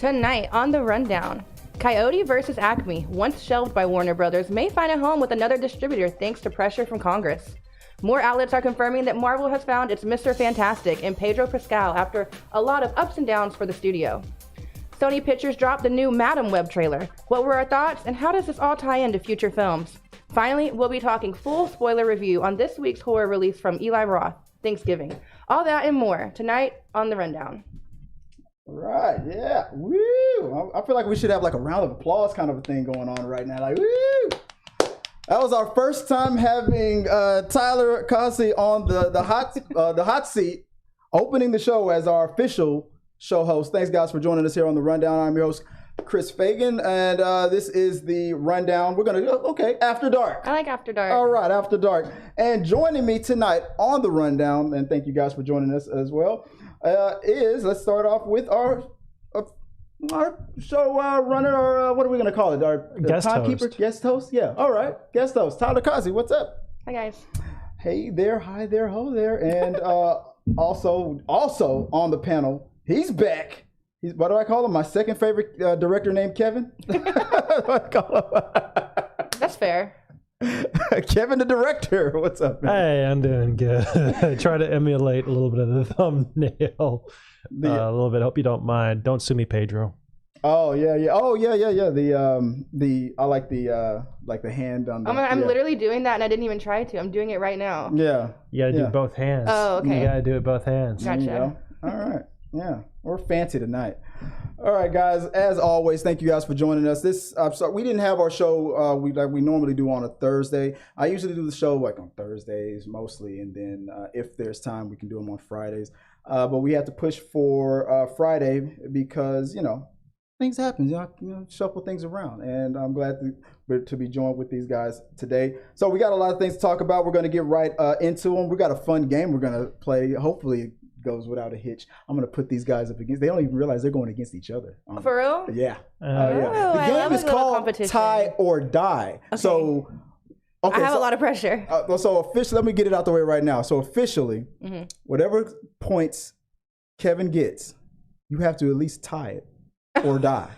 Tonight on the Rundown, Coyote versus ACME, once shelved by Warner Brothers, may find a home with another distributor thanks to pressure from Congress. More outlets are confirming that Marvel has found its Mr. Fantastic in Pedro Pascal after a lot of ups and downs for the studio. Sony Pictures dropped the new Madam Web trailer. What were our thoughts, and how does this all tie into future films? Finally, we'll be talking full spoiler review on this week's horror release from Eli Roth, Thanksgiving. All that and more tonight on the Rundown. Right, yeah, woo! I feel like we should have like a round of applause kind of a thing going on right now, like woo! That was our first time having Tyler Cossey on the hot seat, opening the show as our official show host. Thanks guys for joining us here on the Rundown. I'm your host, Chris Fagan, and this is the Rundown. We're gonna go, After Dark. I like After Dark. All right, After Dark. And joining me tonight on the Rundown, and thank you guys for joining us as well, let's start off with our show runner, or what are we gonna call it? Our guest timekeeper, guest host. Yeah. All right, guest host Tyler Cossey. What's up? Hi guys. Hey there, hi there, ho there, and also on the panel, he's back. What do I call him? My second favorite director named Kevin. What do I call him? That's fair. Kevin the director. What's up, man? Hey, I'm doing good. Try to emulate a little bit of the thumbnail. A little bit. Hope you don't mind. Don't sue me, Pedro. Oh yeah. Oh yeah. I like the hand on the. I'm literally doing that, and I didn't even try to. I'm doing it right now. Yeah. You gotta do both hands. Oh, okay. You gotta do it both hands. Gotcha. All right. Yeah, we're fancy tonight. All right, guys. As always, thank you guys for joining us. We didn't have our show we normally do on a Thursday. I usually do the show like on Thursdays mostly, and then if there's time, we can do them on Fridays. But we had to push for Friday because things happen. Shuffle things around, and I'm glad to be joined with these guys today. So we got a lot of things to talk about. We're going to get right into them. We got a fun game we're going to play. Hopefully goes without a hitch. I'm gonna put these guys up against. They don't even realize they're going against each other. For real? Yeah. Yeah. The game is called Tie or Die. Okay. So, I have a lot of pressure. So officially, let me get it out the way right now. So officially, whatever points Kevin gets, you have to at least tie it or die.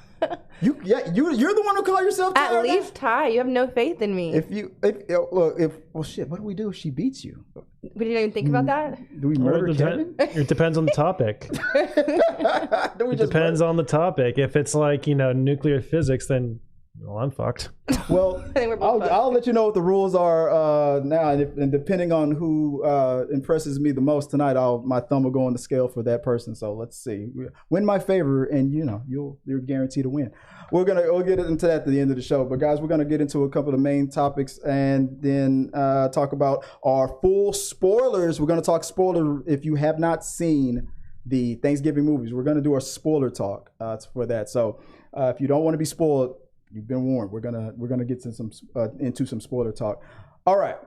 You're the one who call yourself tie. At least tie. You have no faith in me. What do we do if she beats you? We didn't even think about that. Do we murder Kevin? It depends on the topic. It depends on the topic. If it's like nuclear physics, then I'm fucked. Well, I'll let you know what the rules are now, and depending on who impresses me the most tonight, my thumb will go on the scale for that person. So let's see, win my favor, and you're guaranteed to win. We'll get into that at the end of the show. But guys, we're gonna get into a couple of the main topics, and then talk about our full spoilers. We're gonna talk spoiler if you have not seen the Thanksgiving movies. We're gonna do our spoiler talk for that. So if you don't want to be spoiled, you've been warned. We're gonna get into some spoiler talk. All right,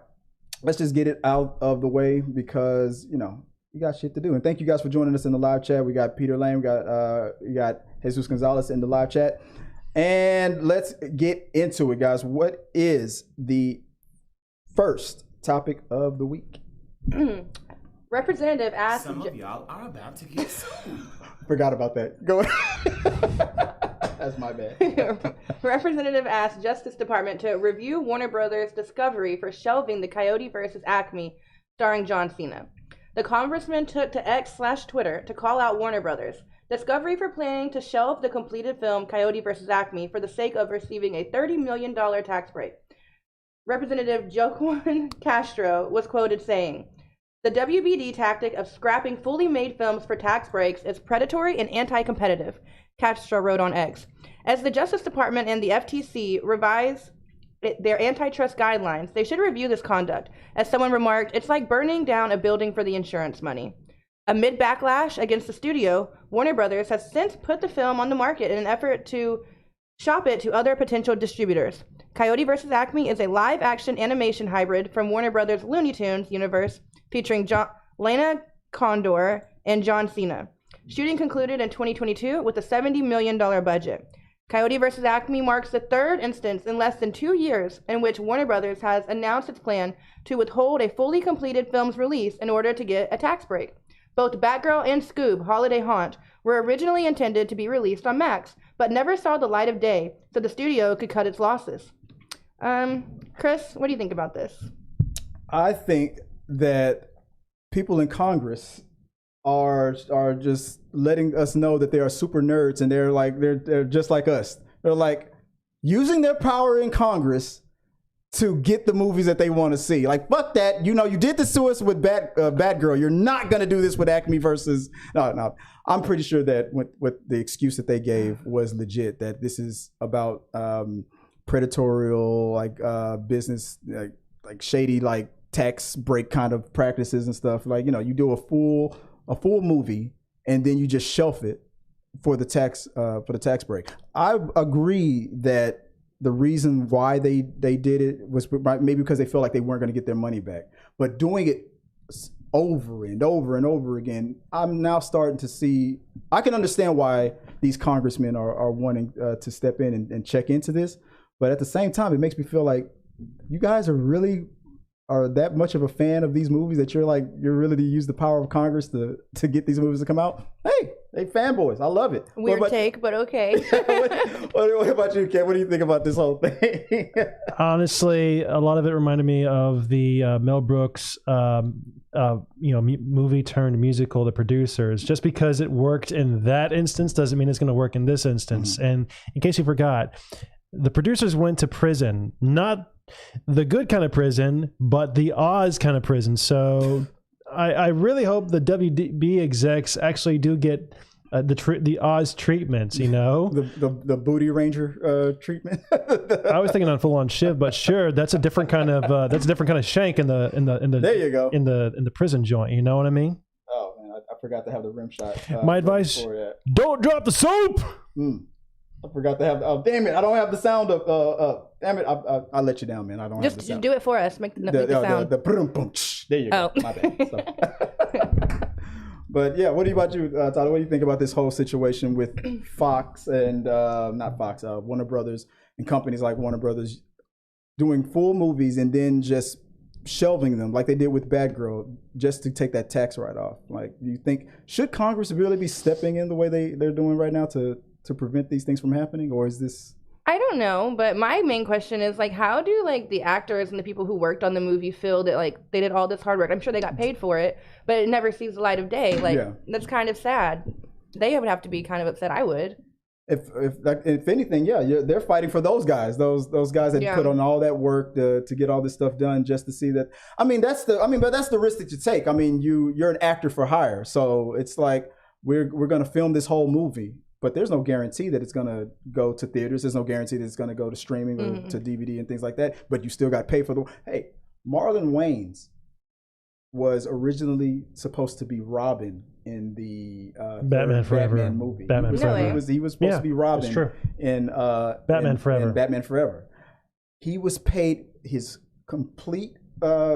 let's just get it out of the way because we got shit to do. And thank you guys for joining us in the live chat. We got Peter Lane, we got Jesus Gonzalez in the live chat, and let's get into it, guys. What is the first topic of the week? Representative asked. Some of y'all are about to get sued. Forgot about that. Go ahead. That's my bad. Representative asked Justice Department to review Warner Brothers' discovery for shelving the Coyote versus ACME starring John Cena. The Congressman took to X/Twitter to call out Warner Brothers' discovery for planning to shelve the completed film Coyote versus ACME for the sake of receiving a $30 million tax break. Representative Joaquin Castro was quoted saying, "The WBD tactic of scrapping fully made films for tax breaks is predatory and anti-competitive," Castro wrote on X. As the Justice Department and the FTC revise their antitrust guidelines, they should review this conduct. As someone remarked, it's like burning down a building for the insurance money. Amid backlash against the studio, Warner Brothers has since put the film on the market in an effort to shop it to other potential distributors. Coyote vs. Acme is a live-action animation hybrid from Warner Brothers' Looney Tunes universe featuring Lana Condor and John Cena. Shooting concluded in 2022 with a $70 million budget. Coyote vs. Acme marks the third instance in less than 2 years in which Warner Brothers has announced its plan to withhold a fully completed film's release in order to get a tax break. Both Batgirl and Scoob, Holiday Haunt, were originally intended to be released on Max, but never saw the light of day, so the studio could cut its losses. Chris, what do you think about this? I think that people in Congress are just letting us know that they are super nerds, and they're just like us. They're like using their power in Congress to get the movies that they want to see. Like, fuck that. You did this to us with Batgirl. You're not going to do this with ACME versus... No. I'm pretty sure that with the excuse that they gave was legit, that this is about predatorial, business, like shady, like tax break kind of practices and stuff. Like, you do a full movie and then you just shelf it for the tax break. I agree that the reason why they did it was maybe because they felt like they weren't going to get their money back. But doing it over and over and over again, I'm now starting to see, I can understand why these congressmen are wanting to step in and check into this. But at the same time, it makes me feel like you guys are that much of a fan of these movies that you're really to use the power of Congress to get these movies to come out. Hey, fanboys, I love it. Weird take, but okay. what about you, Ken? What do you think about this whole thing? Honestly, a lot of it reminded me of the Mel Brooks, movie turned musical, The Producers. Just because it worked in that instance doesn't mean it's going to work in this instance. Mm-hmm. And in case you forgot, the producers went to prison, not the good kind of prison, but the Oz kind of prison. So I really hope the WB execs actually do get the Oz treatments. The Booty Ranger treatment. I was thinking on full on Shiv, but sure, that's a different kind of shank in the there you go in the prison joint. You know what I mean? Oh man, I forgot to have the rim shot. My advice: don't drop the soap. I forgot to have. Oh, damn it! I don't have the sound of. Damn it! I'll let you down, man. I don't have the sound. Just do it for us. Make the sound. The boom, boom. There you go. My bad. So. But yeah, what about you, Tyler? What do you think about this whole situation with Fox and Warner Brothers and companies like Warner Brothers doing full movies and then just shelving them like they did with Batgirl just to take that tax write-off? Like, do you think should Congress really be stepping in the way they're doing right now to prevent these things from happening, or is this? I don't know, but my main question is how do the actors and the people who worked on the movie feel that they did all this hard work? I'm sure they got paid for it, but it never sees the light of day. That's kind of sad. They would have to be kind of upset. I would. If anything, they're fighting for those guys. Those guys that put on all that work to get all this stuff done just to see that. But that's the risk that you take. You're an actor for hire, so it's like we're going to film this whole movie. But there's no guarantee that it's going to go to theaters. There's no guarantee that it's going to go to streaming or to DVD and things like that. But you still got paid for the... Hey, Marlon Wayans was originally supposed to be Robin in the Batman Forever movie. Batman Forever. He was supposed to be Robin in Batman Forever. In Batman Forever. He was paid his complete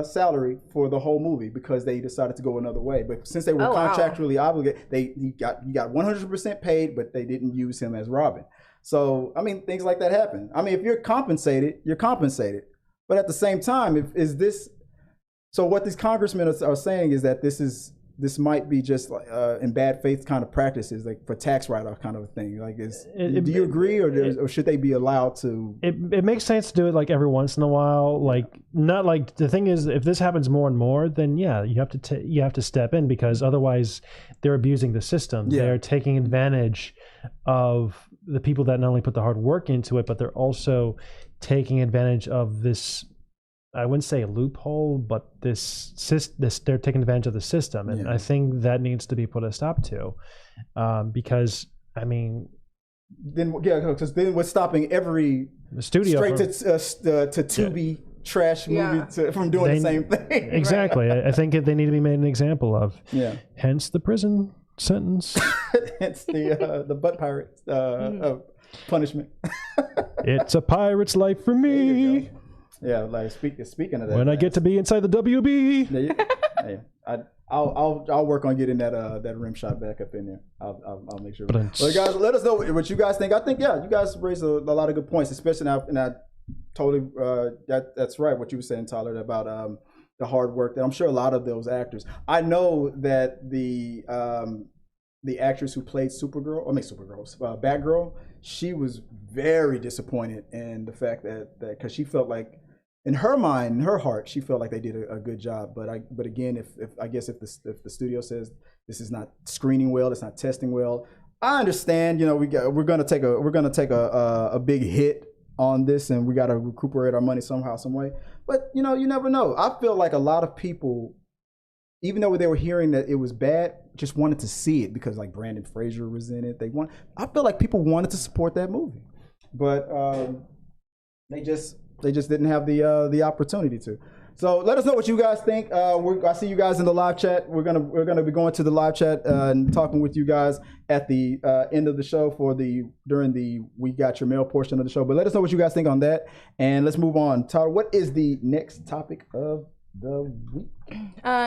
salary for the whole movie because they decided to go another way. But since they were contractually obligated, he got 100% paid, but they didn't use him as Robin. So things like that happen. If you're compensated, you're compensated. But at the same time, so what these congressmen are saying is that this might be just in bad faith kind of practices, like for tax write-off kind of a thing. Do you agree, or should they be allowed to? It makes sense to do it every once in a while. Not the thing is, if this happens more and more, then you have to step in, because otherwise they're abusing the system. Yeah. They're taking advantage of the people that not only put the hard work into it, but they're also taking advantage of this. I wouldn't say a loophole, but this they're taking advantage of the system, and I think that needs to be put a stop to, because because then we're stopping every studio straight to Tubi trash movie from doing the same thing. Exactly. Right. I think they need to be made an example of. Yeah. Hence the prison sentence. It's the butt pirate punishment. It's a pirate's life for me. Yeah, speaking of that. When I get to be inside the WB. I'll work on getting that rim shot back up in there. I'll make sure. Well, guys, let us know what you guys think. I think you guys raised a lot of good points, especially now. And I totally that's right what you were saying, Tyler, about hard work that I'm sure a lot of those actors. I know that the actress who played Batgirl, she was very disappointed in the fact that because she felt like in her mind, in her heart, she felt like they did a good job. But again, if the studio says this is not screening well, it's not testing well, I understand. We're gonna take a big hit on this, and we got to recuperate our money somehow, some way. But you never know. I feel like a lot of people, even though they were hearing that it was bad, just wanted to see it because like Brandon Fraser was in it. I feel like people wanted to support that movie, but they just didn't have the opportunity to. So let us know what you guys think. I see you guys in the live chat. We're gonna be going to the live chat and talking with you guys at the end of the show during the We Got Your Mail portion of the show. But let us know what you guys think on that, and let's move on. Tyler, what is the next topic of the week?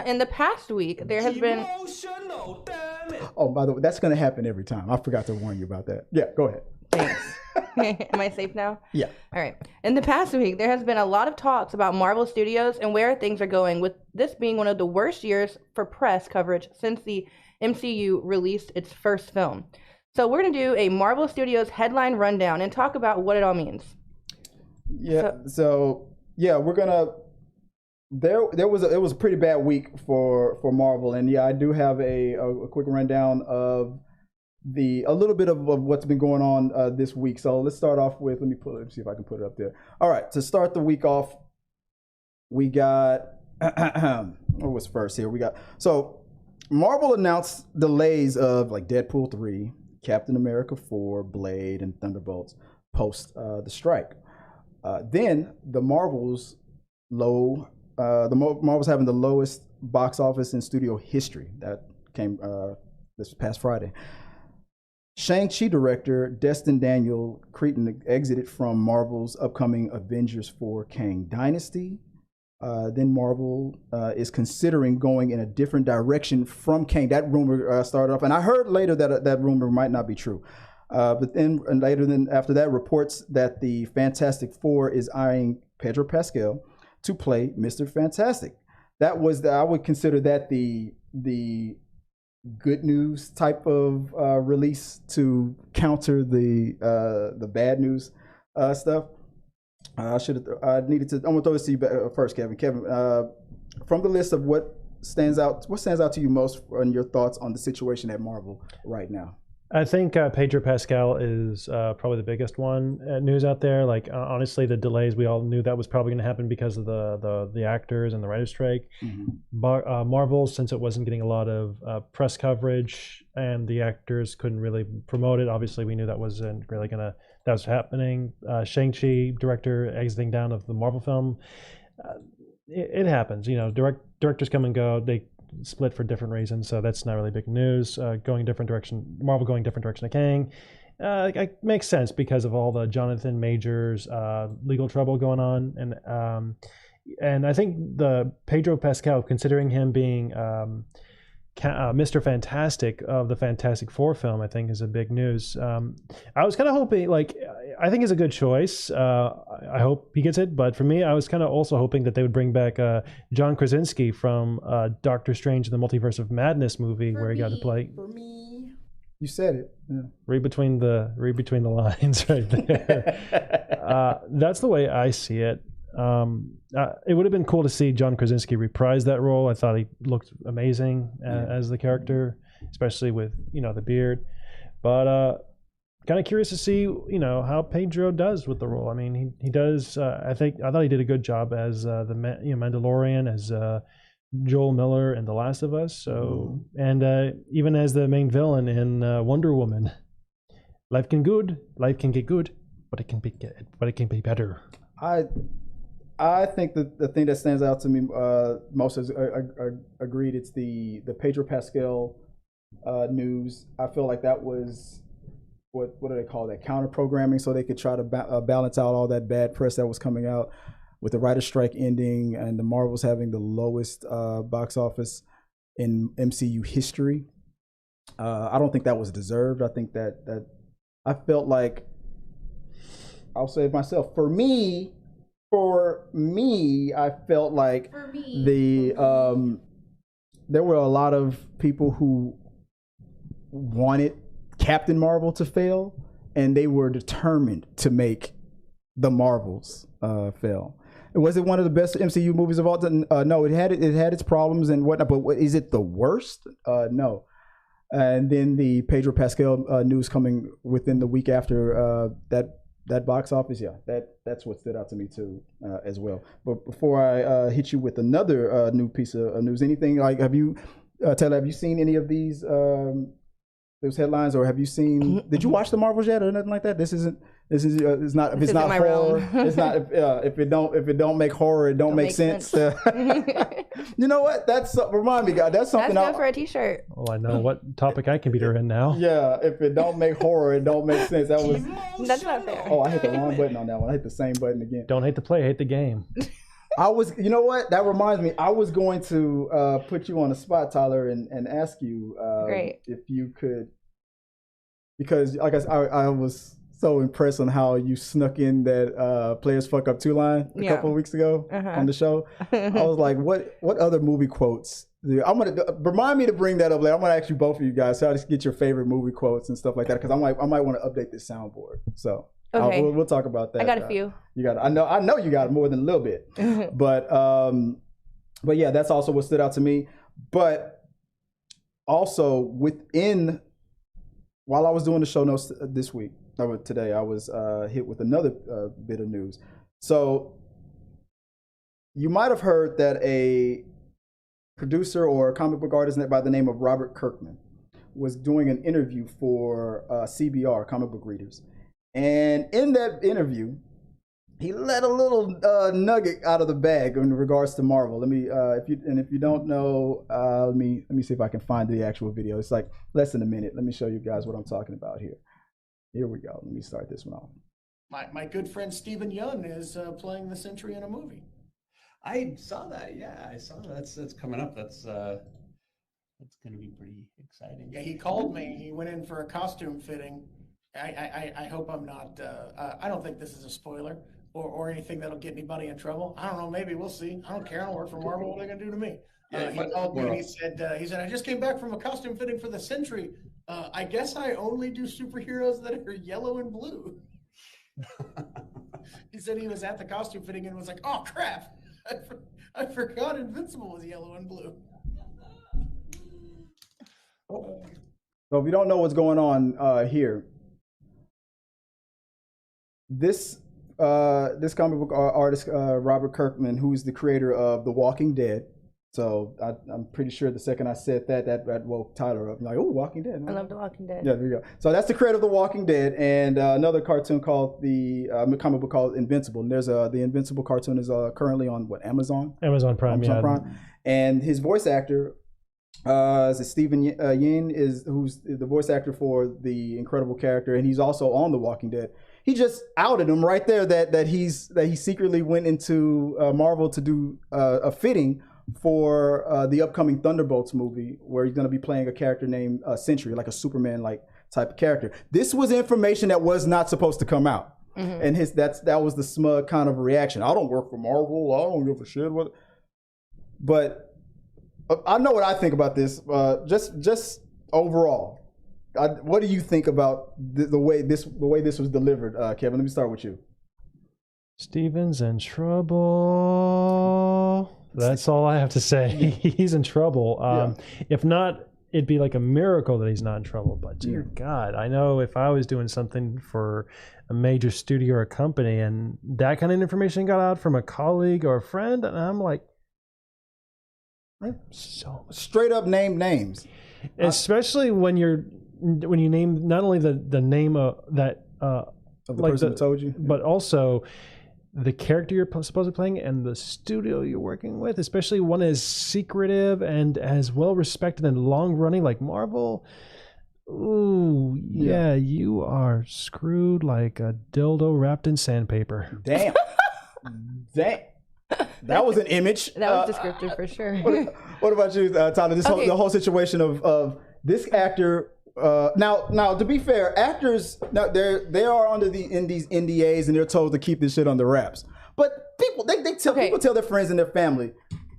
In the past week, there has been. Oh, by the way, that's gonna happen every time. I forgot to warn you about that. Yeah, go ahead. Thanks. Am I safe now? Yeah. All right. In the past week, there has been a lot of talks about Marvel Studios and where things are going, with this being one of the worst years for press coverage since the MCU released its first film. So we're going to do a Marvel Studios headline rundown and talk about what it all means. Yeah. So we're gonna. It was a pretty bad week for Marvel, and yeah, I do have a quick rundown of a little bit of what's been going on this week. So let's start off with, let me see if I can put it up there. All right, to start the week off, we got, what was first here? So Marvel announced delays of like Deadpool 3, Captain America 4, Blade, and Thunderbolts post the strike. Then the Marvel's having the lowest box office in studio history. That came this past Friday. Shang-Chi director Destin Daniel Cretton exited from Marvel's upcoming Avengers 4 Kang Dynasty. Then Marvel is considering going in a different direction from Kang. That rumor started off, and I heard later that rumor might not be true. But then after that, reports that the Fantastic Four is eyeing Pedro Pascal to play Mr. Fantastic. I would consider that the good news type of release to counter the bad news stuff. I'm gonna throw this to you first, Kevin. Kevin, from the list of what stands out to you most on your thoughts on the situation at Marvel right now? I think Pedro Pascal is probably the biggest one news out there. Like honestly, the delays, we all knew that was probably going to happen because of the actors and the writer's strike. Mm-hmm. But Marvel, since it wasn't getting a lot of press coverage and the actors couldn't really promote it, obviously we knew that wasn't really that was happening. Shang-Chi director exiting down of the Marvel film. It happens, directors come and go. They split for different reasons, so that's not really big news. Marvel going different direction to Kang. It makes sense because of all the Jonathan Majors legal trouble going on, and I think the Pedro Pascal, considering him being Mr. Fantastic of the Fantastic Four film, I think is a big news. I was kind of hoping, I think it's a good choice. I hope he gets it, but for me, I was kind of also hoping that they would bring back John Krasinski from Doctor Strange in the Multiverse of Madness movie, where he got to play. For me, you said it. Yeah. Read between the lines, right there. That's the way I see it. It would have been cool to see John Krasinski reprise that role. I thought he looked amazing as the character, especially with the beard. But kind of curious to see how Pedro does with the role. I mean, he does. I thought he did a good job as the Mandalorian, as Joel Miller in The Last of Us. So and even as the main villain in Wonder Woman. Life can get good, but it can be better. I think that the thing that stands out to me most is agreed. It's the Pedro Pascal news. I feel like that was what do they call that, counter programming, so they could try to balance out all that bad press that was coming out with the writer's strike ending and the Marvels having the lowest box office in MCU history. I don't think that was deserved. I think that I felt like, I'll say it myself, for me, For me, I felt like there were a lot of people who wanted Captain Marvel to fail, and they were determined to make the Marvels fail. Was it one of the best MCU movies of all time? No, it had its problems and whatnot. But is it the worst? No. And then the Pedro Pascal news coming within the week after that box office, that's what stood out to me too as well. But before I hit you with another new piece of news, anything like Taylor, have you seen any of these those headlines, or have you seen? Did you watch the Marvels yet, or nothing like that? This is not. If it's not horror, it's not. If it don't make horror, it don't make sense. You know what? That's remind me, God. That's something. That's good for a T-shirt. Oh, I know what topic I can beat her in now. Yeah, if it don't make horror, it don't make sense. That was. That's not fair. Oh, I hit the wrong button on that one. I hit the same button again. Don't hate the play, hate the game. You know what? That reminds me. I was going to put you on the spot, Tyler, and ask you if you could, because like I was so impressed on how you snuck in that Players Fuck Up 2 line a couple of weeks ago on the show. I was like, what other movie quotes? I'm gonna remind me to bring that up later. I'm gonna ask you both of you guys so I just get your favorite movie quotes and stuff like that, because I might want to update this soundboard. So. Okay. We'll talk about that. I got a few. You got. I know you got more than a little bit. But yeah, that's also what stood out to me. But also while I was doing the show notes this week, today, I was hit with another bit of news. So you might have heard that a producer or a comic book artist by the name of Robert Kirkman was doing an interview for CBR, Comic Book Readers. And in that interview, he let a little nugget out of the bag in regards to Marvel. Let me, if you don't know, let me see if I can find the actual video. It's like less than a minute. Let me show you guys what I'm talking about here. Here we go. Let me start this one off. My good friend Stephen Yeun is playing the Sentry in a movie. I saw that. Yeah, I saw that. That's coming up. That's going to be pretty exciting. Yeah, he called me. He went in for a costume fitting. I hope I'm not. I don't think this is a spoiler or anything that'll get anybody in trouble. I don't know. Maybe we'll see. I don't care. I don't work for Marvel. What are they gonna do to me? He called me and he said, I just came back from a costume fitting for the Sentry. I guess I only do superheroes that are yellow and blue. He said he was at the costume fitting and was like, oh crap, I forgot Invincible was yellow and blue. So if you don't know what's going on here. This comic book artist, Robert Kirkman, who's the creator of The Walking Dead. So I'm pretty sure the second I said that woke Tyler up. I'm like, oh, Walking Dead. I love The Walking Dead. Yeah, there you go. So that's the creator of The Walking Dead, and another cartoon called comic book called Invincible. And there's the Invincible cartoon is currently on Amazon Prime. And his voice actor is Stephen Yeun, who's the voice actor for the incredible character, and he's also on The Walking Dead. He just outed him right there that he secretly went into Marvel to do a fitting for the upcoming Thunderbolts movie, where he's going to be playing a character named Sentry, like a Superman like type of character. This was information that was not supposed to come out, and that was the smug kind of reaction. I don't work for Marvel. I don't give a shit what. But I know what I think about this. Just overall. What do you think about the way this was delivered, Kevin? Let me start with you. Steven's in trouble. That's all I have to say. He's in trouble. If not, it'd be like a miracle that he's not in trouble. But dear God, I know if I was doing something for a major studio or a company and that kind of information got out from a colleague or a friend, and I'm like, so straight up name names, especially when you name not only the name of the person who told you, but also the character you're supposed to be playing and the studio you're working with, especially one as secretive and as well respected and long running like Marvel. Ooh, yeah, you are screwed like a dildo wrapped in sandpaper. Damn. That was an image. That was descriptive for sure. What about you, Tyler? The whole situation of this actor. Now, to be fair, actors they are in these NDAs and they're told to keep this shit under wraps. But people people tell their friends and their family.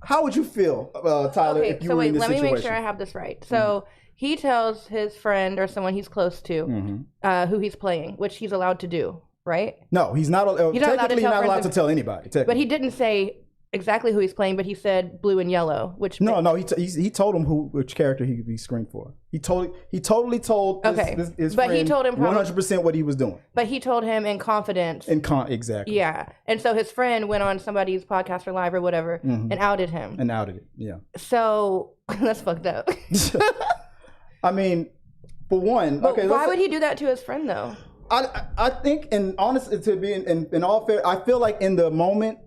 How would you feel, Tyler, if you were in this situation? Let me make sure I have this right. So he tells his friend or someone he's close to who he's playing, which he's allowed to do, right? No, he's not. Technically, you're not allowed to tell anybody. But he didn't say exactly who he's playing, but he said blue and yellow, which he told him which character he would be screened for. He totally told his friend he told him 100% what he was doing. But he told him in confidence. Exactly. Yeah, and so his friend went on somebody's podcast or live or whatever and outed him. And outed it. Yeah. So that's fucked up. I mean, for one, but why would he do that to his friend though? I think, and honestly, to be in all fair, I feel like in the moment.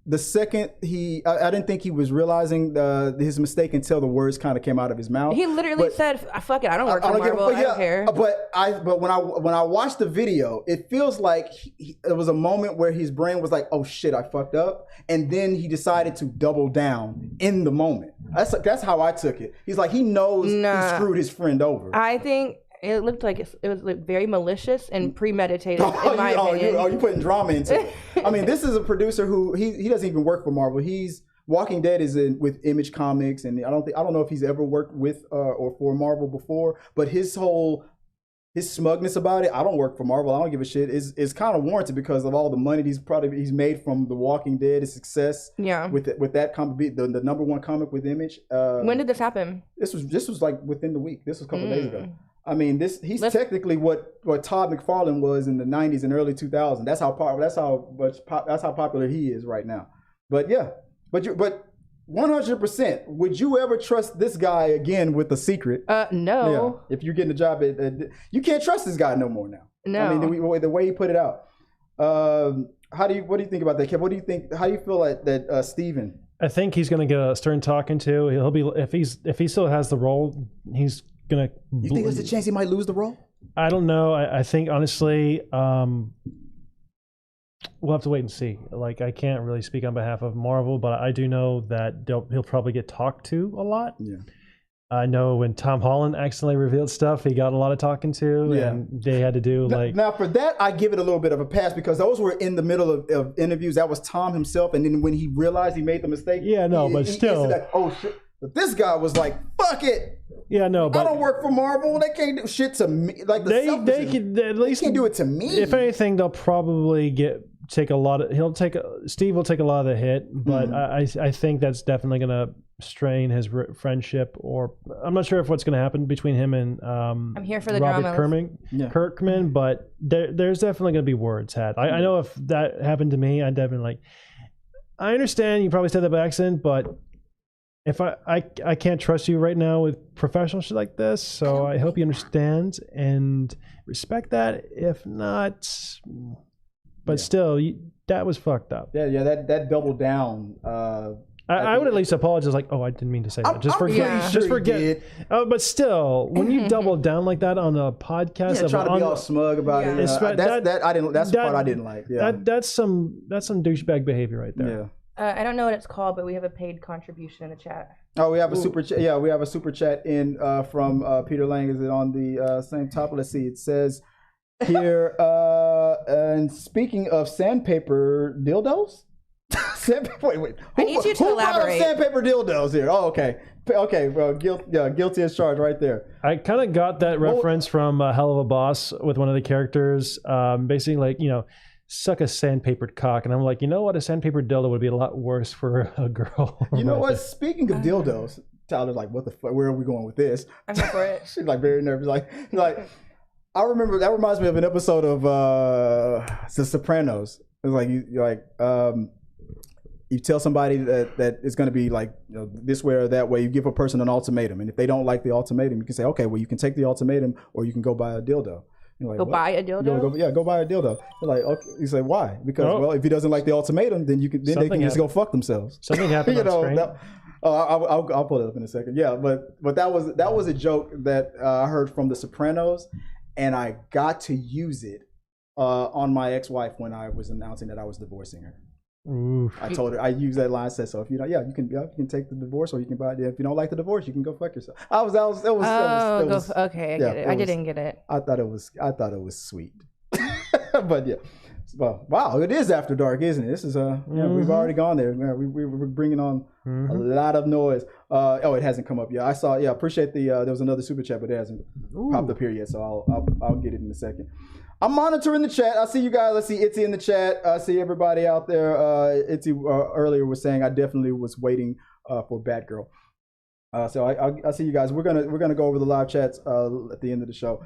The second I didn't think he was realizing his mistake until the words kind of came out of his mouth. He literally said, "Fuck it, I don't work for Marvel. I don't care." But when I watched the video, it feels like it was a moment where his brain was like, "Oh shit, I fucked up," and then he decided to double down in the moment. That's how I took it. He's like, he knows he screwed his friend over. I think. It looked like it was very malicious and premeditated, in my opinion. You're putting drama into it. I mean, this is a producer who he doesn't even work for Marvel. Walking Dead is with Image Comics, and I don't know if he's ever worked with or for Marvel before. But his smugness about it, I don't work for Marvel, I don't give a shit, is kind of warranted because of all the money he's made from The Walking Dead, his success. Yeah. With that comic, the number one comic with Image. When did this happen? This was like within the week. This was a couple days ago. I mean, he's technically what Todd McFarlane was in the 90s and early 2000s. That's how popular he is right now. But yeah, but 100%, would you ever trust this guy again with a secret? No. Yeah. If you're getting a job you can't trust this guy no more now. No. I mean, the way he put it out. What do you think about that, Kev? What do you think? How do you feel like that, Steven? I think he's going to get a stern talking to. He'll be if he still has the role, he's gonna. You think there's a chance he might lose the role? I don't know. I think honestly, we'll have to wait and see. Like, I can't really speak on behalf of Marvel, but I do know that he'll probably get talked to a lot. Yeah. I know when Tom Holland accidentally revealed stuff, he got a lot of talking to, and they had to do Now for that, I give it a little bit of a pass because those were in the middle of interviews. That was Tom himself, and then when he realized he made the mistake, but still, like, oh shit. But this guy was like, "Fuck it." Yeah, no, but I don't work for Marvel. They can't do shit to me. Like they can at least can't do it to me. If anything, they'll probably take a lot of. Steve will take a lot of the hit, but I think that's definitely gonna strain his friendship. Or I'm not sure if what's gonna happen between him and I'm here for the Robert Kirkman, but there's definitely gonna be words had. I know if that happened to me, I'd definitely I understand you probably said that by accident, but. If I can't trust you right now with professional shit like this, so I hope you understand and respect that. If not, but still, that was fucked up. Yeah, that double down. I would at least apologize, like, oh, I didn't mean to say that. Just forget. Oh, but still, when you double down like that on a podcast, try to be all smug about it. That's the part I didn't like. Yeah, that's some douchebag behavior right there. Yeah. I don't know what it's called, but we have a paid contribution in the chat. Oh, we have a super chat. Yeah, we have a super chat in from Peter Lang. Is it on the same topic? Let's see. It says here, and speaking of sandpaper dildos? Wait. I need you to elaborate. Sandpaper dildos here. Oh, okay. Okay, well, guilty as charged right there. I kind of got that reference from Hell of a Boss with one of the characters. Basically, like, suck a sandpapered cock, and I'm like, you know what, a sandpapered dildo would be a lot worse for a girl. You know what, speaking of dildos, Tyler's like, what the fuck, where are we going with this? I'm here for it. She's like very nervous, like I remember, that reminds me of an episode of The Sopranos. It's like you tell somebody that it's going to be like, this way or that way. You give a person an ultimatum, and if they don't like the ultimatum, you can say, okay, well, you can take the ultimatum, or you can go buy a dildo. Like, buy a dildo? Go buy a dildo. You're like, okay. You say, why? Because, if he doesn't like the ultimatum, then they can just go fuck themselves. Something happened on screen. I'll pull it up in a second. Yeah, but that was a joke that I heard from The Sopranos, and I got to use it on my ex-wife when I was announcing that I was divorcing her. Oof. I told her, I used that line. I said, so if you can take the divorce, or you can buy it. If you don't like the divorce, you can go fuck yourself. Okay, I get it. I didn't get it. I thought it was sweet. But yeah. Well, wow, it is after dark, isn't it? This is we've already gone there. We're bringing on a lot of noise. It hasn't come up yet. I saw. Yeah, appreciate the. There was another super chat, but it hasn't popped up here yet. So I'll get it in a second. I'm monitoring the chat. I see you guys. I see Itzy in the chat. I see everybody out there. Itzy earlier was saying I definitely was waiting for Batgirl. So I see you guys. We're gonna go over the live chats at the end of the show.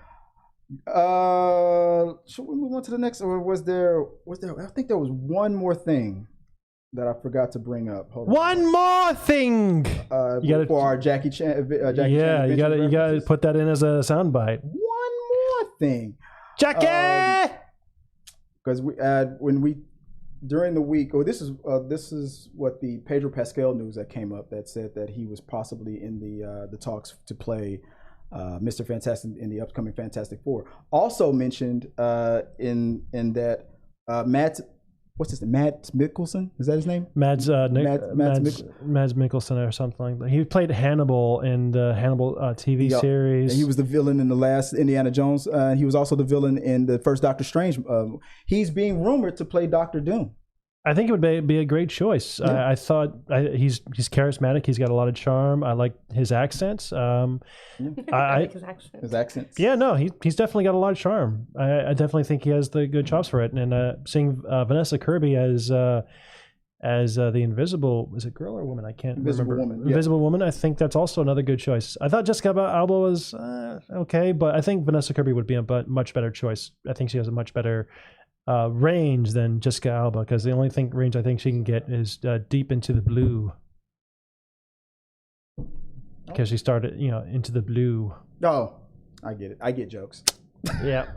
Should we move on to the next, or was there? I think there was one more thing that I forgot to bring up. Hold on. One more thing. For our Jackie Chan. You gotta put that in as a soundbite. One more thing, Jackie. Because during the week, this is what the Pedro Pascal news that came up that said that he was possibly in the talks to play Mr. Fantastic in the upcoming Fantastic Four. Also mentioned in that Mads Mikkelsen, is that his name? Mads Mikkelsen or something like that. He played Hannibal in the Hannibal TV series. And he was the villain in the last Indiana Jones. He was also the villain in the first Doctor Strange. He's being rumored to play Doctor Doom. I think it would be a great choice. Yeah. I thought he's charismatic. He's got a lot of charm. I like his accents. I like his accents. His accents. Yeah, no, he's definitely got a lot of charm. I definitely think he has the good chops for it. And seeing Vanessa Kirby as the Invisible, is it girl or woman? I can't remember. Woman. Invisible Woman. I think that's also another good choice. I thought Jessica Alba was okay, but I think Vanessa Kirby would be a much better choice. I think she has a much better range than Jessica Alba, because the only range I think she can get is deep into the blue, because she started into the blue. Oh, I get it. I get jokes. Yeah.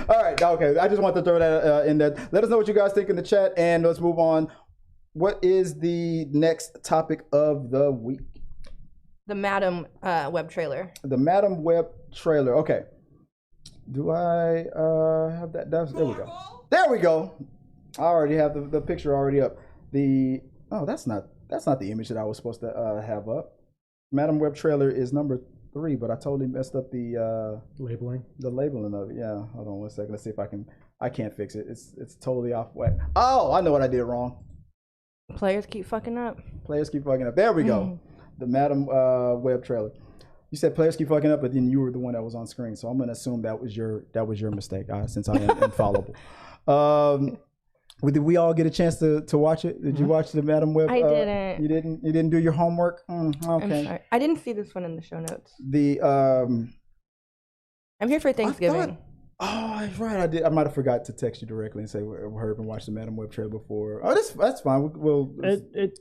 All right. Okay. I just want to throw that in there. Let us know what you guys think in the chat, and let's move on. What is the next topic of the week? The Madam Web trailer. The Madam Web trailer. Okay. Do I have that? There we go. There we go. I already have the picture already up. That's not the image that I was supposed to have up. Madam Web trailer is number 3, but I totally messed up the labeling. The labeling of it. Yeah. Hold on 1 second. Let's see if I can. I can't fix it. It's totally off whack. Oh, I know what I did wrong. Players keep fucking up. There we go. The Madam Web trailer. You said players keep fucking up, but then you were the one that was on screen, so I'm gonna assume that was your mistake, since I am infallible. Did we all get a chance to watch it? Did you watch the Madam Web? I didn't. You didn't. You didn't do your homework. Okay. I'm sorry. I didn't see this one in the show notes. I'm here for Thanksgiving. That's right. I did. I might have forgot to text you directly and say we heard and watched the Madam Web trailer before. Oh, that's fine.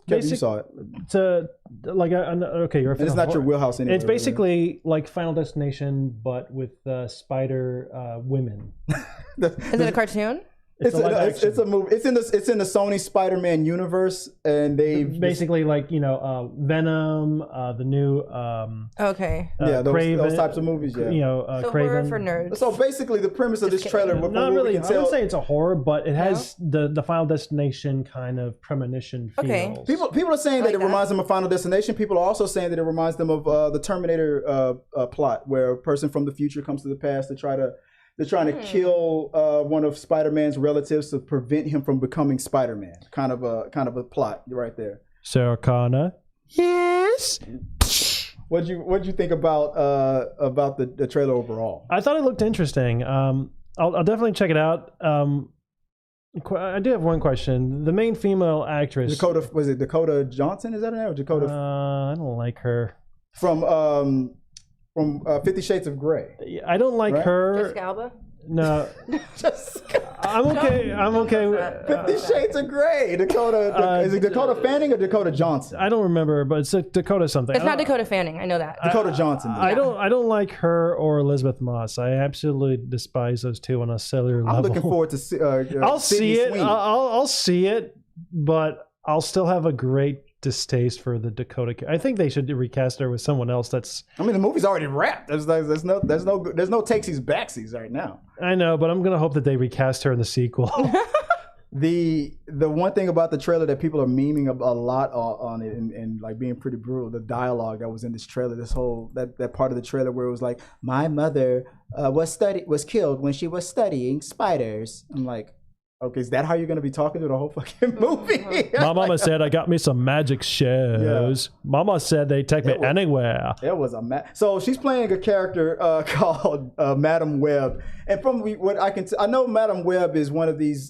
Kevin, you saw it. Okay, it's not your wheelhouse anymore. It's basically like Final Destination, but with spider women. Is it a cartoon? It's a movie. It's in the Sony Spider-Man universe, and they basically Venom, the new those types of movies. Yeah, so Craven. horror for nerds. So basically, the premise of this trailer, not really. I wouldn't say it's a horror, but it has the Final Destination kind of premonition feel. Okay. People are saying that it reminds them of Final Destination. People are also saying that it reminds them of the Terminator plot, where a person from the future comes to the past They're trying to kill one of Spider-Man's relatives to prevent him from becoming Spider-Man. Kind of a plot right there. Sarah Connor. Yes. What'd you think about the trailer overall? I thought it looked interesting. I'll definitely check it out. I do have one question. The main female actress, Dakota Johnson? Is that her name? Or Dakota? I don't like her. From 50 Shades of Grey. I don't like her. Jessica Alba? No. I'm okay. I'm okay. 50 Shades of Grey. Dakota. Is it Dakota Fanning or Dakota Johnson? I don't remember, but it's Dakota something. It's not Dakota Fanning. I know that. Dakota Johnson. I don't like her or Elizabeth Moss. I absolutely despise those two on a cellular level. I'm looking forward to I'll see it. I'll see it, but I'll still have a great distaste for the Dakota. I think they should recast her with someone else. The movie's already wrapped. There's no takesies backsies right now. I know, but I'm gonna hope that they recast her in the sequel. The one thing about the trailer that people are memeing a lot on it and like being pretty brutal, the dialogue that was in this trailer, this whole that part of the trailer where it was like, my mother was killed when she was studying spiders. I'm like, okay, is that how you're gonna be talking to the whole fucking movie? My mama said I got me some magic shows. Yeah. Mama said they take me anywhere. It was so she's playing a character called Madam Web, and from what I can, I know Madam Web is one of these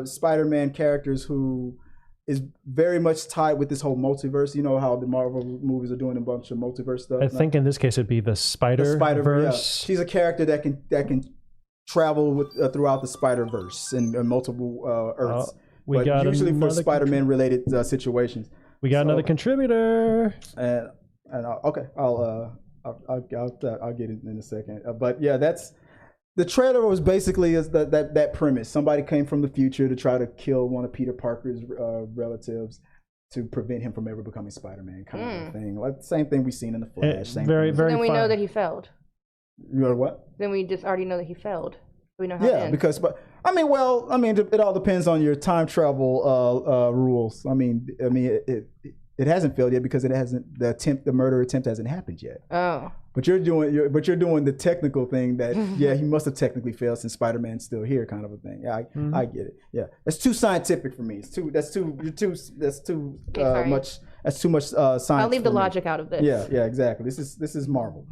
Spider-Man characters who is very much tied with this whole multiverse. You know how the Marvel movies are doing a bunch of multiverse stuff. I think in this case it'd be the Spider-Verse. Yeah. She's a character that can travel with throughout the Spider-Verse and multiple Earths, but usually for Spider-Man related situations. We got another contributor. And okay, I'll get it in a second. But yeah, that's the trailer was basically that premise. Somebody came from the future to try to kill one of Peter Parker's relatives to prevent him from ever becoming Spider-Man, kind of thing. Like the same thing we've seen in the Flash. Very then we know that he failed. You know what? Then we just already know that he failed. We know how it ends. Because it all depends on your time travel rules. It hasn't failed yet because the murder attempt hasn't happened yet. Oh. But you're doing the technical thing that he must have technically failed since Spider-Man's still here, kind of a thing. Yeah, I get it. Yeah, that's too scientific for me. That's too much science. I'll leave the logic out of this. Yeah, exactly. This is Marvel.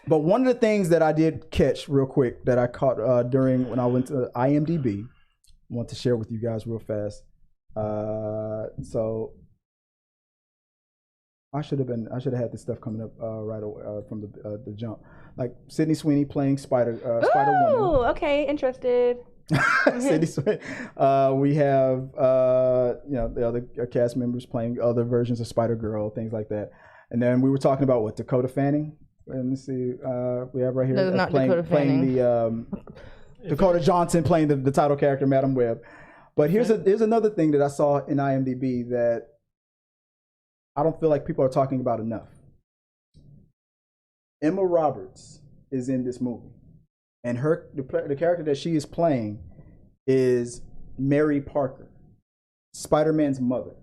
But one of the things that I did catch real quick that I caught during when I went to IMDb, I want to share with you guys real fast. So I should have had this stuff coming up right away from the jump. Like Sydney Sweeney playing Spider-Woman. Oh, okay, interested. Sydney Sweeney. We have the other cast members playing other versions of Spider-Girl, things like that. And then we were talking about Dakota Fanning. Let me see. We have right here playing the Dakota Johnson playing the title character Madam Web. But here's another thing that I saw in IMDb that I don't feel like people are talking about enough. Emma Roberts is in this movie, and the character that she is playing is Mary Parker, Spider-Man's mother.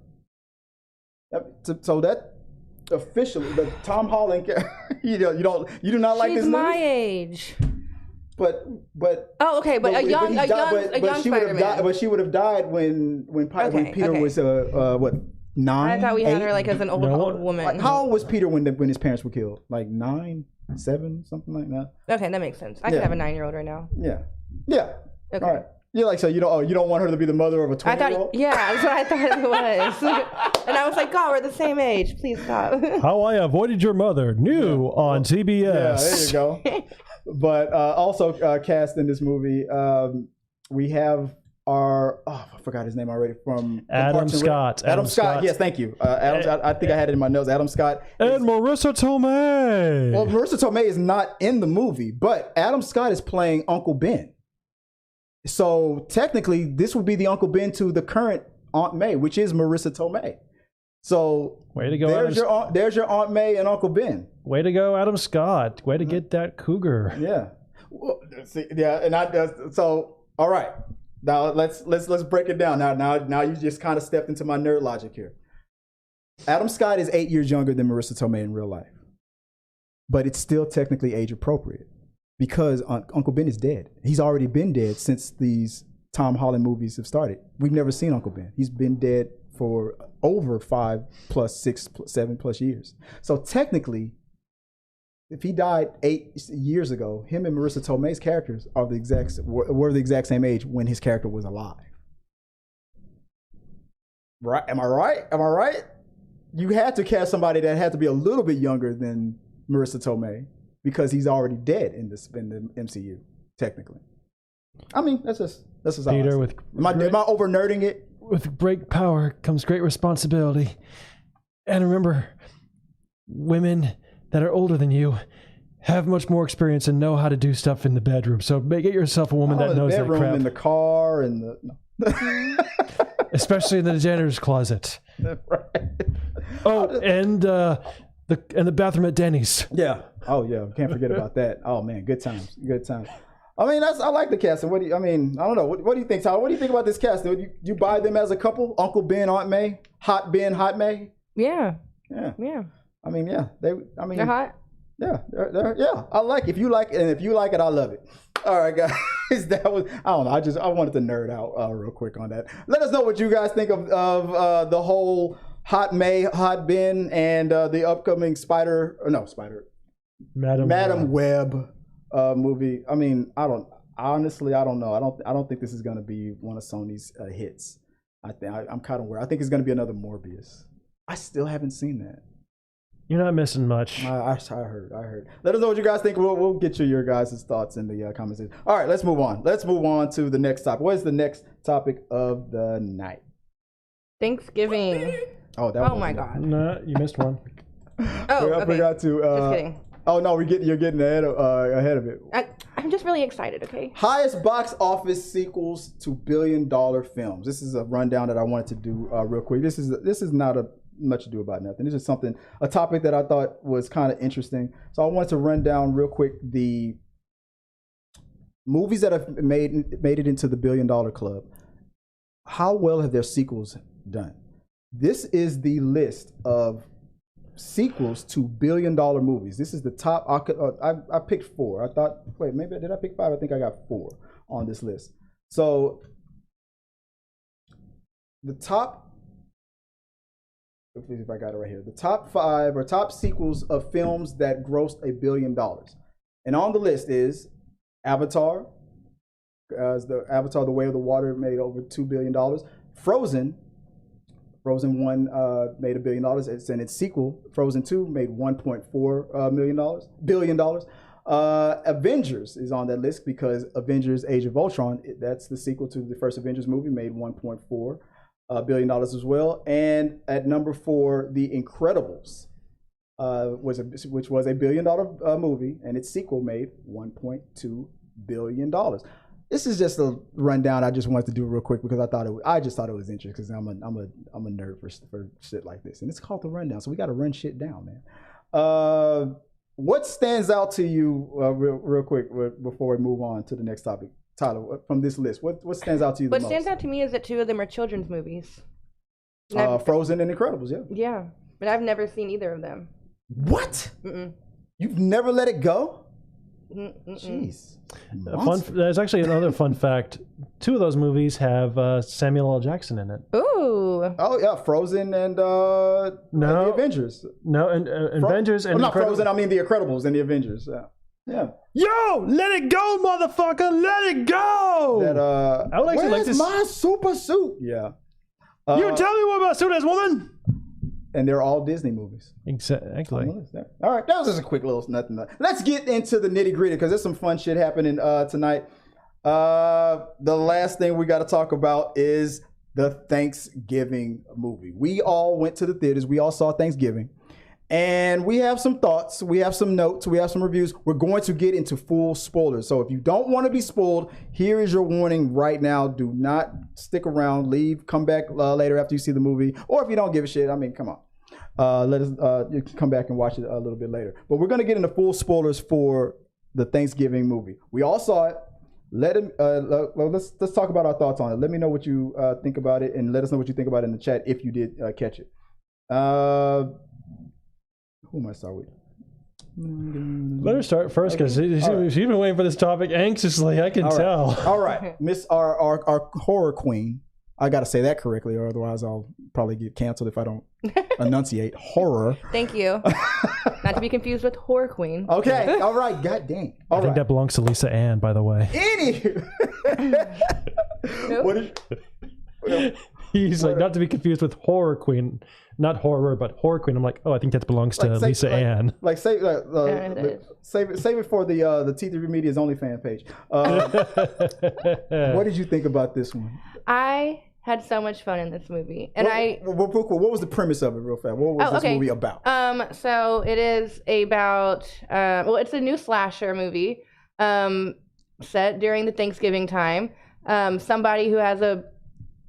So that officially, the Tom Holland character, you do not like this movie? She's my age. But a young Spider-Man. But she would have died when Peter was 9. I thought we had her like as an old woman. Like, how old was Peter when his parents were killed? Like 9, 7, something like that. Okay, that makes sense. I could have a 9-year-old right now. Yeah. Okay. All right. You're like, so you don't want her to be the mother of a 20-year-old? Yeah, that's what I thought it was. And I was like, God, we're the same age. Please stop. How I Avoided Your Mother, new on TBS. Yeah, there you go. But also cast in this movie, we have I forgot his name already from Adam Scott. Adam Scott. Yes, thank you. I think I had it in my notes. Adam Scott. And Marissa Tomei. Well, Marissa Tomei is not in the movie, but Adam Scott is playing Uncle Ben. So technically, this would be the Uncle Ben to the current Aunt May, which is Marissa Tomei. So way to go! There's your Aunt May and Uncle Ben. Way to go, Adam Scott! Way to get that cougar. Yeah, well, see, yeah, and so all right. Now let's break it down. Now you just kind of stepped into my nerd logic here. Adam Scott is 8 years younger than Marissa Tomei in real life, but it's still technically age appropriate because Uncle Ben is dead. He's already been dead since these Tom Holland movies have started. We've never seen Uncle Ben. He's been dead for over 5 plus 6, 7 plus years. So technically, if he died 8 years ago, him and Marissa Tomei's characters were the exact same age when his character was alive. Right? Am I right? You had to cast somebody that had to be a little bit younger than Marissa Tomei because he's already dead in the MCU, technically. I mean, that's just Peter am I over nerding it? With great power comes great responsibility. And remember, women that are older than you have much more experience and know how to do stuff in the bedroom. So get yourself a woman that knows that crap. In the car and especially in the janitor's closet. Right. Oh, and the bathroom at Denny's. Yeah. Oh yeah. Can't forget about that. Oh man, good times. I mean, I like the casting. I don't know. What do you think, Tyler? What do you think about this casting? You buy them as a couple? Uncle Ben, Aunt May, Hot Ben, Hot May. Yeah. Yeah. I mean, yeah. They're hot. Yeah, yeah. I like it. If you like it, and if you like it, I love it. All right, guys. That was, I don't know. I wanted to nerd out real quick on that. Let us know what you guys think of the whole Hot May, Hot Ben, and the upcoming Madam Web movie. I mean, I don't know. I don't think this is gonna be one of Sony's hits. I'm kind of worried. I think it's gonna be another Morbius. I still haven't seen that. You're not missing much. I heard. Let us know what you guys think. We'll get your guys' thoughts in the comments. All right, let's move on. Let's move on to the next topic. What is the next topic of the night? Thanksgiving. Oh, my God. No, you missed one. I forgot to. Just kidding. Oh no, you're getting ahead of it. I'm just really excited. Okay. Highest box office sequels to billion-dollar films. This is a rundown that I wanted to do real quick. This is not much ado about nothing. This is a topic that I thought was kind of interesting. So I wanted to run down real quick the movies that have made it into the billion-dollar club. How well have their sequels done? This is the list of sequels to billion-dollar movies. This is the top. I picked 4. I thought, wait, maybe did I pick 5? I think I got 4 on this list. So the top. If I got it right here, the top 5 or top sequels of films that grossed $1 billion, and on the list is Avatar, The Way of the Water made over $2 billion. Frozen 1 made $1 billion. And its sequel, Frozen 2, made $1.4 billion. Avengers is on that list because Avengers: Age of Ultron, that's the sequel to the first Avengers movie, made $1.4 billion as well. And at number 4, The Incredibles, which was $1 billion movie, and its sequel made $1.2 billion. This is just a rundown I just wanted to do real quick because I just thought it was interesting because I'm a nerd for shit like this, and it's called the rundown, so we got to run shit down, man. What stands out to you real quick before we move on to the next topic? Tyler, from this list, what stands out to you the most? What stands out to me is that 2 of them are children's movies. Frozen and Incredibles, yeah. Yeah, but I've never seen either of them. What? Mm-mm. You've never let it go? Jeez. There's actually another fun fact. 2 of those movies have Samuel L. Jackson in it. Ooh. Oh yeah, Frozen and the Avengers. No, and Avengers and not Frozen. I mean the Incredibles and the Avengers. Yeah. Yo, let it go, motherfucker! Let it go. I would actually like to. Where's my super suit? Yeah. You tell me what my suit is, woman. And they're all Disney movies. Exactly. All right, that was just a quick little nothing. Let's get into the nitty gritty because there's some fun shit happening tonight. The last thing we got to talk about is the Thanksgiving movie. We all went to the theaters. We all saw Thanksgiving. And we have some thoughts, we have some notes, we have some reviews. We're going to get into full spoilers. So if you don't want to be spoiled, here is your warning right now. Do not stick around. Leave. Come back later after you see the movie. Or if you don't give a shit, I mean, come on. You can come back and watch it a little bit later. But we're going to get into full spoilers for the Thanksgiving movie. We all saw it. Let's talk about our thoughts on it. Let me know what you think about it, and let us know what you think about it in the chat if you did catch it. Who am I start with? Let her start first because she's been waiting for this topic anxiously. I can tell. All right, Miss our horror queen. I got to say that correctly, or otherwise I'll probably get canceled if I don't enunciate horror. Thank you. Not to be confused with horror queen. Okay. All right. God dang. I think that belongs to Lisa Ann, by the way. What? He's like, not to be confused with horror queen. Not horror, but horror queen. I'm like, oh, I think that belongs to Lisa Ann. Save it for the T3 Media's OnlyFans page. What did you think about this one? I had so much fun in this movie, and what was the premise of it, real fast? What was this movie about? So it is about it's a new slasher movie, set during the Thanksgiving time. Somebody who has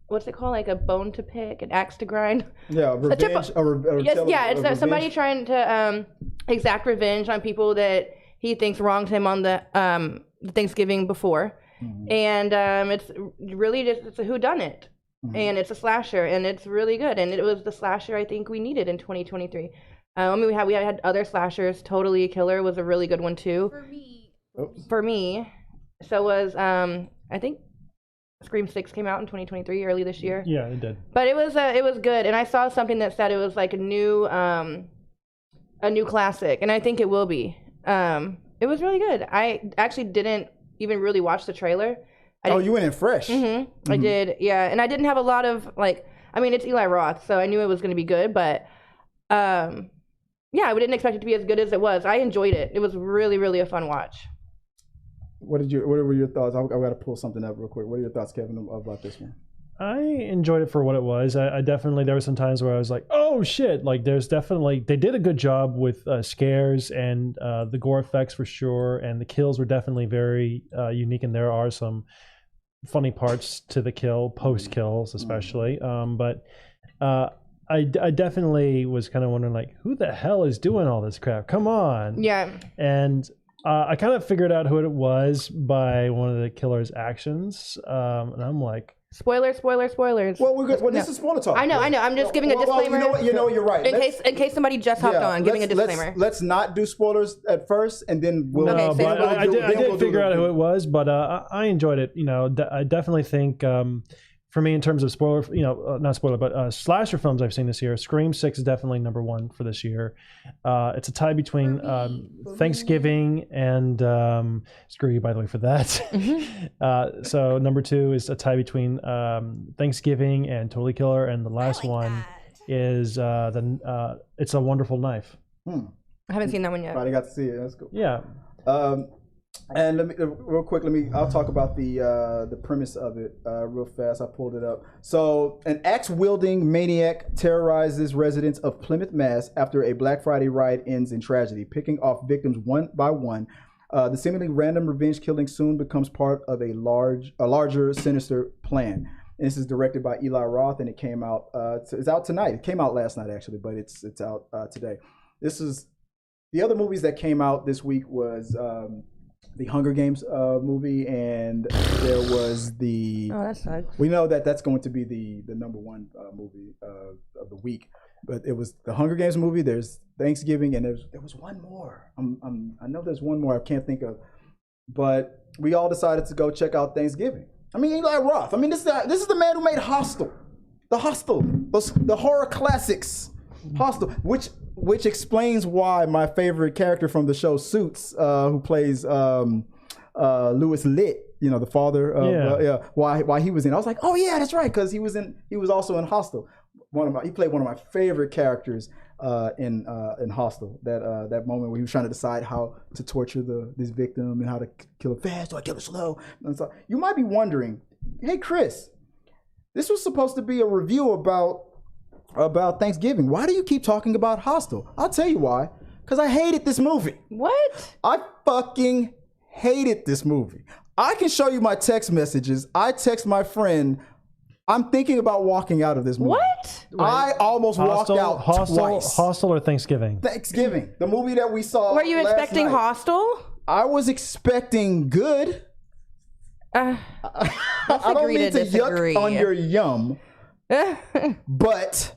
what's it called? Like a bone to pick, an axe to grind. Yeah, revenge. It's somebody trying to exact revenge on people that he thinks wronged him on the Thanksgiving before, and it's really just it's a whodunit, and it's a slasher, and it's really good, and it was the slasher I think we needed in 2023. I mean, we had other slashers. Totally Killer was a really good one too. For me, so was I think Scream 6 came out in 2023, early this year. Yeah, it did. But it was good, and I saw something that said it was like a new classic, and I think it will be. It was really good. I actually didn't even really watch the trailer. You went in fresh. I did, yeah, and I didn't have a lot of like. I mean, it's Eli Roth, so I knew it was going to be good, but yeah, I didn't expect it to be as good as it was. I enjoyed it. It was really, really a fun watch. What were your thoughts? I got to pull something up real quick. What are your thoughts, Kevin, about this one? I enjoyed it for what it was. I definitely, there were some times where I was like, oh shit, like there's definitely, they did a good job with scares and the gore effects for sure, and the kills were definitely very unique, and there are some funny parts to the post kills especially. But I definitely was kind of wondering, like, who the hell is doing all this crap? Come on. Yeah. And I kind of figured out who it was by one of the killer's actions, and I'm like, Spoilers. Well, we're good. Well, this is spoiler talk. I know. I'm just giving a disclaimer. You know what? You're right. In case somebody just hopped on, giving a disclaimer. Let's not do spoilers at first, and then we'll. Okay, I did figure out who it was, but I enjoyed it. You know, I definitely think. For me, in terms of spoiler, not spoiler, but slasher films I've seen this year, Scream 6 is definitely number one for this year. It's a tie between Thanksgiving and screw you, by the way, for that. So number 2 is a tie between Thanksgiving and Totally Killer, and the last one is It's a Wonderful Knife. I haven't seen that one yet. Probably got to see it. That's cool. Yeah. And let me real quick. I'll talk about the premise of it real fast. I pulled it up. So, an axe-wielding maniac terrorizes residents of Plymouth, Mass. after a Black Friday riot ends in tragedy, picking off victims one by one. The seemingly random revenge killing soon becomes part of a larger, sinister plan. And this is directed by Eli Roth, and it came out. It's out tonight. It came out last night actually, but it's out today. This is the other movies that came out this week was. The Hunger Games movie, and there was the. Oh, that sucks. We know that's going to be the number one movie of the week, but it was the Hunger Games movie. There's Thanksgiving, and there was one more. I know there's one more I can't think of, but we all decided to go check out Thanksgiving. I mean, Eli Roth. I mean, this is the man who made Hostel, the horror classics, Hostel, which explains why my favorite character from the show Suits, who plays Louis Litt, the father of why he was in. I was like, oh yeah, that's right, because he was also in Hostel. He played one of my favorite characters in Hostel. That moment where he was trying to decide how to torture this victim and how to kill it fast or kill it slow. And so you might be wondering, hey Chris, this was supposed to be a review about Thanksgiving. Why do you keep talking about Hostel? I'll tell you why. Because I hated this movie. What? I fucking hated this movie. I can show you my text messages. I text my friend, I'm thinking about walking out of this movie. What? I almost walked out twice. Hostel or Thanksgiving? Thanksgiving. The movie that we saw. Were you expecting night. Hostel? I was expecting good. I don't mean to yuck on your yum. But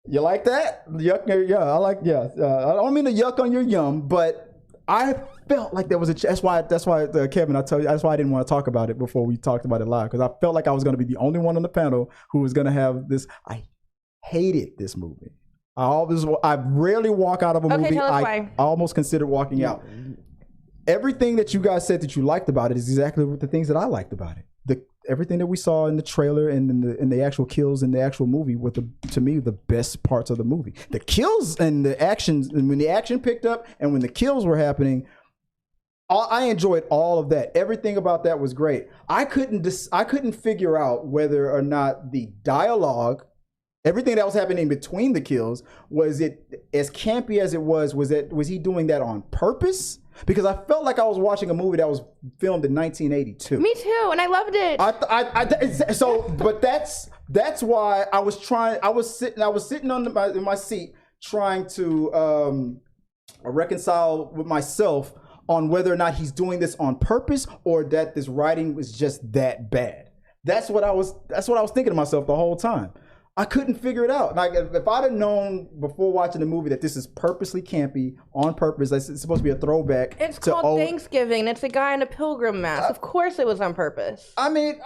you like that? Yuck, yeah, I like, yeah. I don't mean to yuck on your yum, but I felt like there was that's why Kevin, I tell you, that's why I didn't want to talk about it before we talked about it live, because I felt like I was going to be the only one on the panel who was going to have this. I hated this movie. I rarely walk out of a movie. Tell us why. I almost considered walking out. Everything that you guys said that you liked about it is exactly the things that I liked about it. Everything that we saw in the trailer and in the actual kills in the actual movie were, to me, the best parts of the movie. The kills and the actions, and when the action picked up and when the kills were happening, I enjoyed all of that. Everything about that was great. I couldn't figure out whether or not the dialogue, everything that was happening between the kills, was it as campy as it was he doing that on purpose? Because I felt like I was watching a movie that was filmed in 1982. Me too, and I loved it. But that's why I was trying. I was sitting in my seat trying to reconcile with myself on whether or not he's doing this on purpose or that this writing was just that bad. That's what I was thinking to myself the whole time. I couldn't figure it out. Like if I'd have known before watching the movie that this is purposely campy on purpose, it's supposed to be a throwback. It's called Thanksgiving. It's a guy in a pilgrim mask. Of course, it was on purpose. I mean,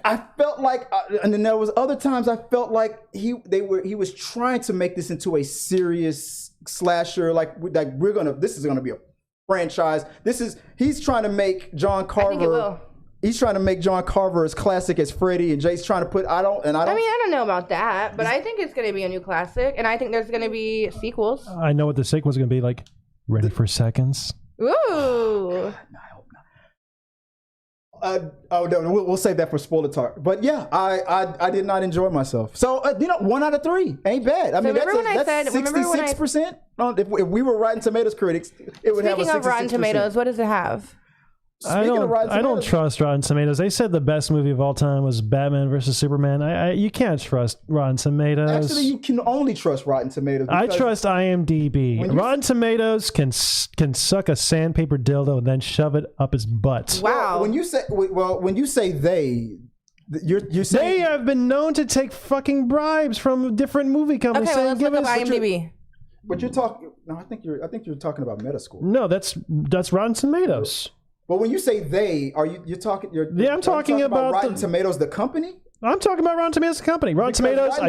I felt like, and then there was other times I felt like he was trying to make this into a serious slasher. Like this is gonna be a franchise. He's trying to make John Carver. I think it will. He's trying to make John Carver as classic as Freddy, and Jay's trying to put. I mean, I don't know about that, but I think it's going to be a new classic, and I think there's going to be sequels. I know what the sequel's going to be like. Ready for seconds? Ooh. I hope not. No, we'll save that for spoiler talk. But yeah, I did not enjoy myself. So 1 out of 3 ain't bad. I mean, that's 66%. If we were Rotten Tomatoes critics, it would have a 66%. Speaking of Rotten Tomatoes, what does it have? I don't trust Rotten Tomatoes. They said the best movie of all time was Batman versus Superman. You can't trust Rotten Tomatoes. Actually, you can only trust Rotten Tomatoes. I trust IMDb. Rotten Tomatoes can suck a sandpaper dildo and then shove it up his butt. Wow. When you say they, you're saying they have been known to take fucking bribes from different movie companies. Okay, well, let's look up IMDb. But you're talking. No, I think you're talking about Metascore. No, that's Rotten Tomatoes. But when you say they, you're talking? I'm talking about Rotten Tomatoes, the company. I'm talking about Rotten Tomatoes, the company. Rotten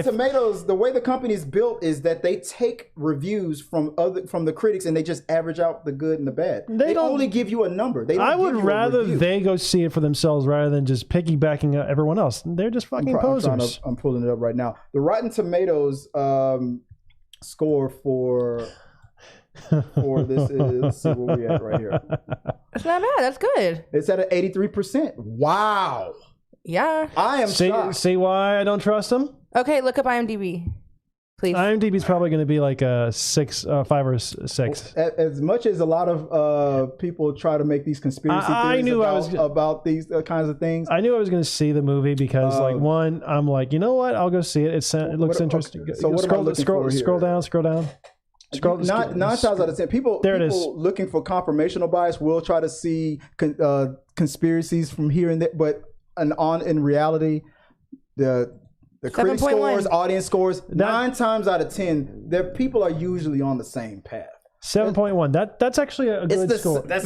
Tomatoes, the way the company is built is that they take reviews from the critics and they just average out the good and the bad. They only give you a number. I would rather they go see it for themselves rather than just piggybacking everyone else. They're just fucking posers. I'm pulling it up right now. The Rotten Tomatoes score for this is, let's see where we at right here. It's not bad. That's good. It's at an 83%. Wow. Yeah. I am shocked. See why I don't trust them? Okay, look up IMDb, please. IMDb is probably going to be like a 5 or 6. As much as a lot of people try to make these conspiracy theories about these kinds of things. I knew I was going to see the movie because, I'm like, you know what? I'll go see it. It looks interesting. Okay. So scroll down. 9 times out of 10, people looking for confirmational bias will try to see conspiracies from here and there, but in reality, the critic scores, audience scores, 9 times out of 10, people are usually on the same path. 7.1. That's actually a good score. That's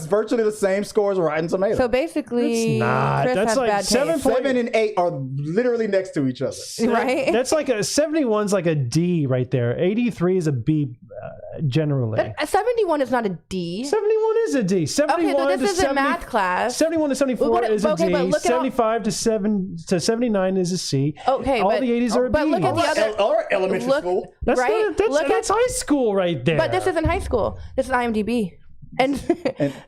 virtually the same score as Rotten Tomatoes. So basically, it's not. Chris that's has like bad 7 and 8 are literally next to each other. Right? That's like 71's like a D right there. 83 is a B generally. 71 is not a D. 71 is a D. 71 okay, so this isn't math class. 71 to 74 is a D. 75 to 79 is a C. Okay, all the 80s are a B. But look at the other. Or elementary school. That's right? That's high school right there. But this isn't high school. This is IMDb. And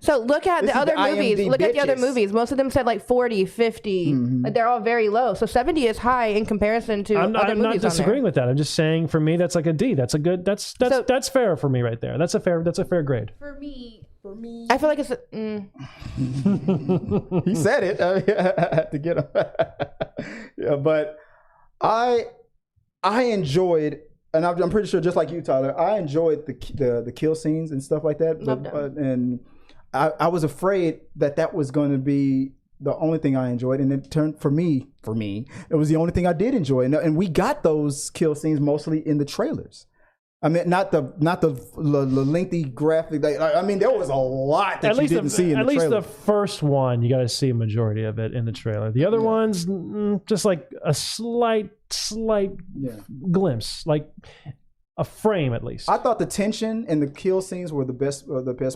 so look at the other movies. Look at the other movies. Most of them said like 40, 50. Mm-hmm. They're all very low. So 70 is high in comparison to other movies. I'm not disagreeing with that. I'm just saying for me that's like a D. That's a good. That's fair for me right there. That's a fair grade. For me, I feel like it's. He said it. I had to get him. Yeah, but I enjoyed. And I'm pretty sure, just like you, Tyler, I enjoyed the kill scenes and stuff like that. And I was afraid that was going to be the only thing I enjoyed, and it turned for me, it was the only thing I did enjoy. And we got those kill scenes mostly in the trailers. I mean, not the lengthy graphic. I mean, there was a lot that you didn't see in the trailer. At least the first one, you got to see a majority of it in the trailer. The other ones, just like a slight glimpse, like a frame at least. I thought the tension and the kill scenes were the best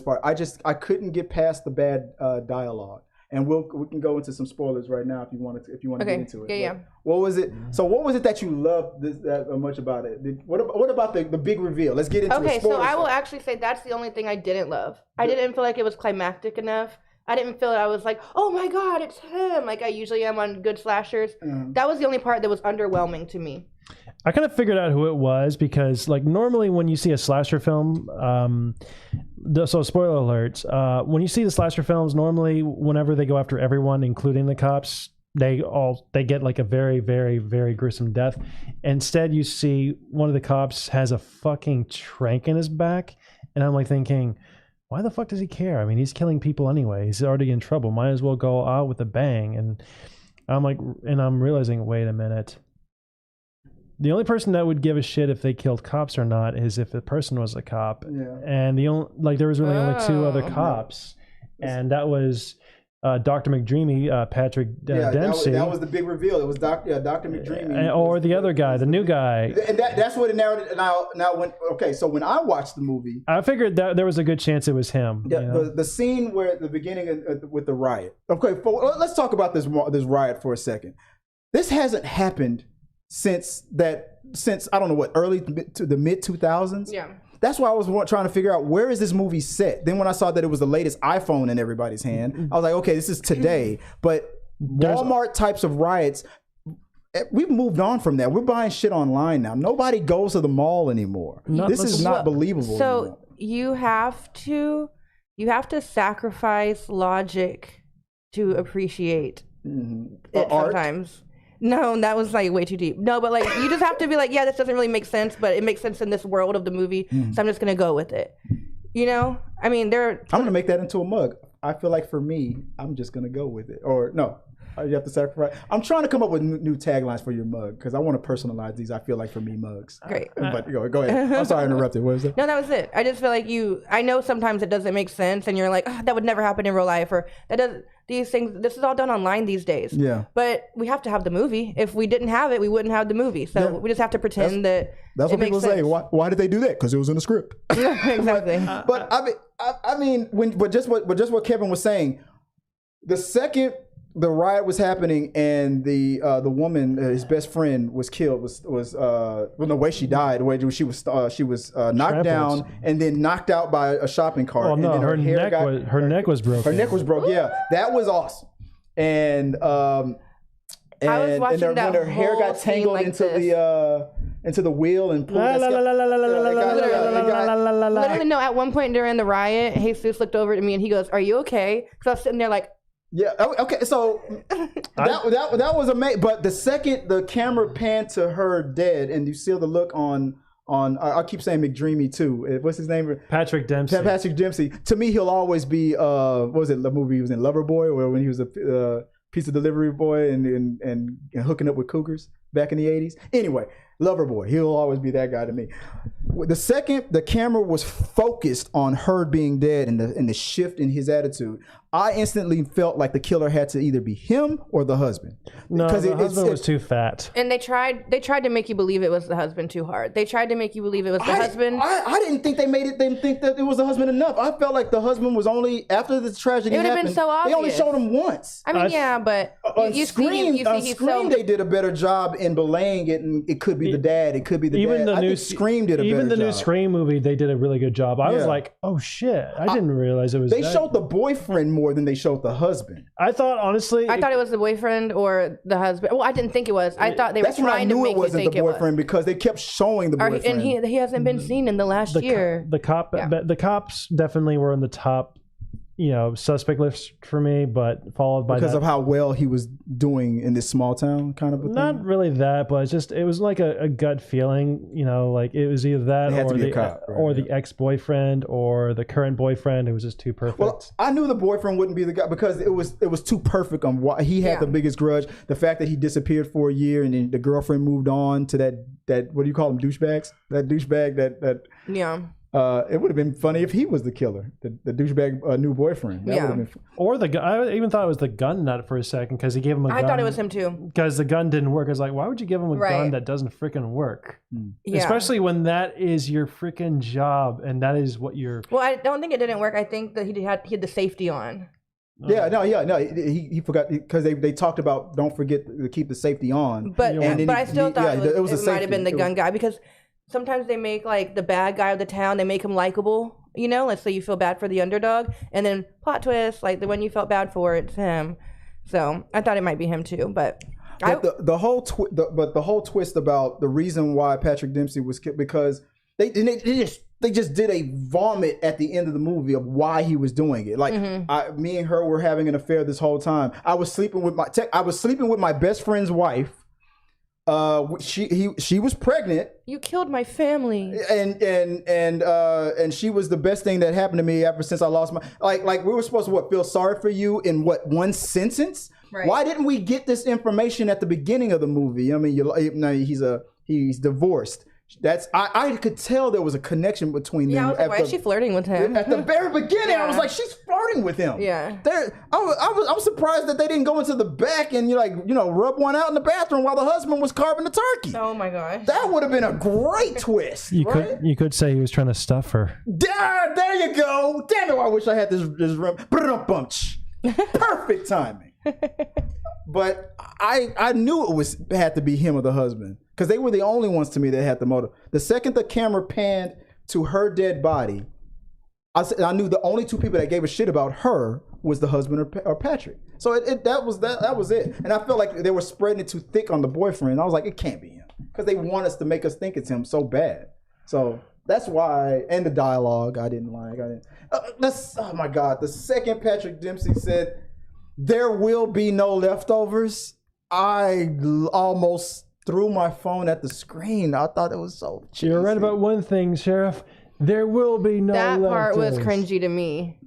part. I couldn't get past the bad dialogue. And we can go into some spoilers right now if you want to get into it. Yeah. What was it? So what was it that you loved that much about it? What about the big reveal? Let's get into it. Okay, so I will actually say that's the only thing I didn't love. I didn't feel like it was climactic enough. I didn't feel that I was like, oh my God, it's him, like I usually am on good slashers. Mm-hmm. That was the only part that was underwhelming to me. I kind of figured out who it was because, like, normally when you see a slasher film, so spoiler alerts, when you see the slasher films, normally whenever they go after everyone, including the cops, they get like a very, very, very gruesome death. Instead, you see one of the cops has a fucking trank in his back, and I'm like thinking, why the fuck does he care? I mean, he's killing people anyway. He's already in trouble. Might as well go out with a bang. And I'm realizing, wait a minute. The only person that would give a shit if they killed cops or not is if the person was a cop. Yeah. And there was really only 2 other cops, and that was Dr. McDreamy, Patrick Dempsey. That was the big reveal. It was Dr. McDreamy, or the other guy, the new guy. And that's what it narrated. Now so when I watched the movie, I figured that there was a good chance it was him. The scene where at the beginning with the riot. Okay, let's talk about this riot for a second. This hasn't happened since I don't know what, early to the mid 2000s. Yeah. That's why I was trying to figure out, where is this movie set? Then when I saw that it was the latest iPhone in everybody's hand, I was like, okay, this is today. But Walmart types of riots, we've moved on from that. We're buying shit online now. Nobody goes to the mall anymore. This is not believable anymore. You have to sacrifice logic to appreciate it sometimes. No, that was like way too deep. No, but like you just have to be like, yeah, this doesn't really make sense, but it makes sense in this world of the movie, so I'm just gonna go with it. You know, I mean, I'm gonna make that into a mug. I feel like for me, I'm just gonna go with it. Or no, you have to sacrifice. I'm trying to come up with new taglines for your mug because I want to personalize these. I feel like for me mugs. Great. But go ahead. I'm sorry I interrupted. What was that? No, that was it. I just feel like I know sometimes it doesn't make sense, and you're like, that would never happen in real life, or that does. These things, this is all done online these days. Yeah. But we have to have the movie. If we didn't have it, we wouldn't have the movie. So we just have to pretend that's what people say. Why did they do that? Because it was in the script. Exactly. But I mean, just what Kevin was saying, the second the riot was happening and the woman, his best friend, was killed. The way she died, the way she was knocked down and then knocked out by a shopping cart. Oh no, and then her neck was broken. Her neck was broke. Yeah, that was awesome. And I was watching when her hair got tangled into the wheel and pulled literally no. At one point during the riot, Jesus looked over at me and he goes, "Are you okay?" Because I was sitting there like. Yeah. Okay. So that was amazing. But the second the camera panned to her dead, and you see the look on I keep saying McDreamy too. What's his name? Patrick Dempsey. Patrick Dempsey. To me, he'll always be what was it? The movie he was in, Loverboy, or when he was a pizza delivery boy and hooking up with cougars back in the 80s. Anyway, Loverboy. He'll always be that guy to me. The second the camera was focused on her being dead and the shift in his attitude, I instantly felt like the killer had to either be him or the husband. No, the husband was too fat. And they tried to make you believe it was the husband too hard. They tried to make you believe it was the husband. I didn't think they didn't think that it was the husband enough. I felt like the husband was only, after the tragedy happened, it would have been so obvious. They only showed him once. I mean, but you see they did a better job in belaying it, and it could be the dad, it could be the dad. I think Scream did a better job. Even the new Scream movie, they did a really good job. I was like, oh shit, I didn't realize it was They showed the boyfriend more than they showed the husband. I thought, honestly... I thought it was the boyfriend or the husband. Well, I didn't think it was. I thought they were trying to make you think it was. That's when I knew it wasn't the boyfriend, because they kept showing the boyfriend. And he hasn't been seen in the last year. The cops definitely were in the top, suspect list for me, but followed by because of how well he was doing in this small town kind of a thing. Not really that, but it was like a gut feeling, like it was either that or the ex-boyfriend or the current boyfriend who was just too perfect. Well, I knew the boyfriend wouldn't be the guy because it was too perfect on why he had the biggest grudge. The fact that he disappeared for a year and then the girlfriend moved on to that what do you call them, douchebags? That douchebag that it would have been funny if he was the killer, the douchebag new boyfriend. That would have been or the guy. I even thought it was the gun nut for a second because he gave him a gun. I thought it was him too. Because the gun didn't work. I was like, why would you give him a gun that doesn't freaking work? Yeah. Especially when that is your freaking job and that is what you're... Well, I don't think it didn't work. I think that he had the safety on. He forgot because they talked about don't forget to keep the safety on. But I still thought it might have been the gun guy because sometimes they make like the bad guy of the town, they make him likable, let's say you feel bad for the underdog, and then plot twist, like the one you felt bad for, it's him. So I thought it might be him too, but the whole twist about the reason why Patrick Dempsey was killed, because they just did a vomit at the end of the movie of why he was doing it. Like me and her were having an affair this whole time. I was sleeping with my best friend's wife She was pregnant. You killed my family. And she was the best thing that happened to me ever since I lost my like we were supposed to feel sorry for you in one sentence. Right. Why didn't we get this information at the beginning of the movie? I mean, he's divorced. I could tell there was a connection between them. Yeah, I was like, why is she flirting with him? At the very beginning, I was like, she's flirting with him. Yeah. I was surprised that they didn't go into the back and rub one out in the bathroom while the husband was carving the turkey. Oh my gosh. That would have been a great twist. You could say he was trying to stuff her. There you go. Damn it! I wish I had this room. Perfect timing. But I knew it had to be him or the husband because they were the only ones to me that had the motive. The second the camera panned to her dead body, I knew the only two people that gave a shit about her was the husband or Patrick. So that was it. And I felt like they were spreading it too thick on the boyfriend. I was like, it can't be him because they want us to make us think it's him so bad. So that's why. And the dialogue I didn't like. Oh my God! The second Patrick Dempsey said, "There will be no leftovers," I almost threw my phone at the screen. I thought it was so cheesy. You're right about one thing, Sheriff. There will be no leftovers. That part was cringy to me.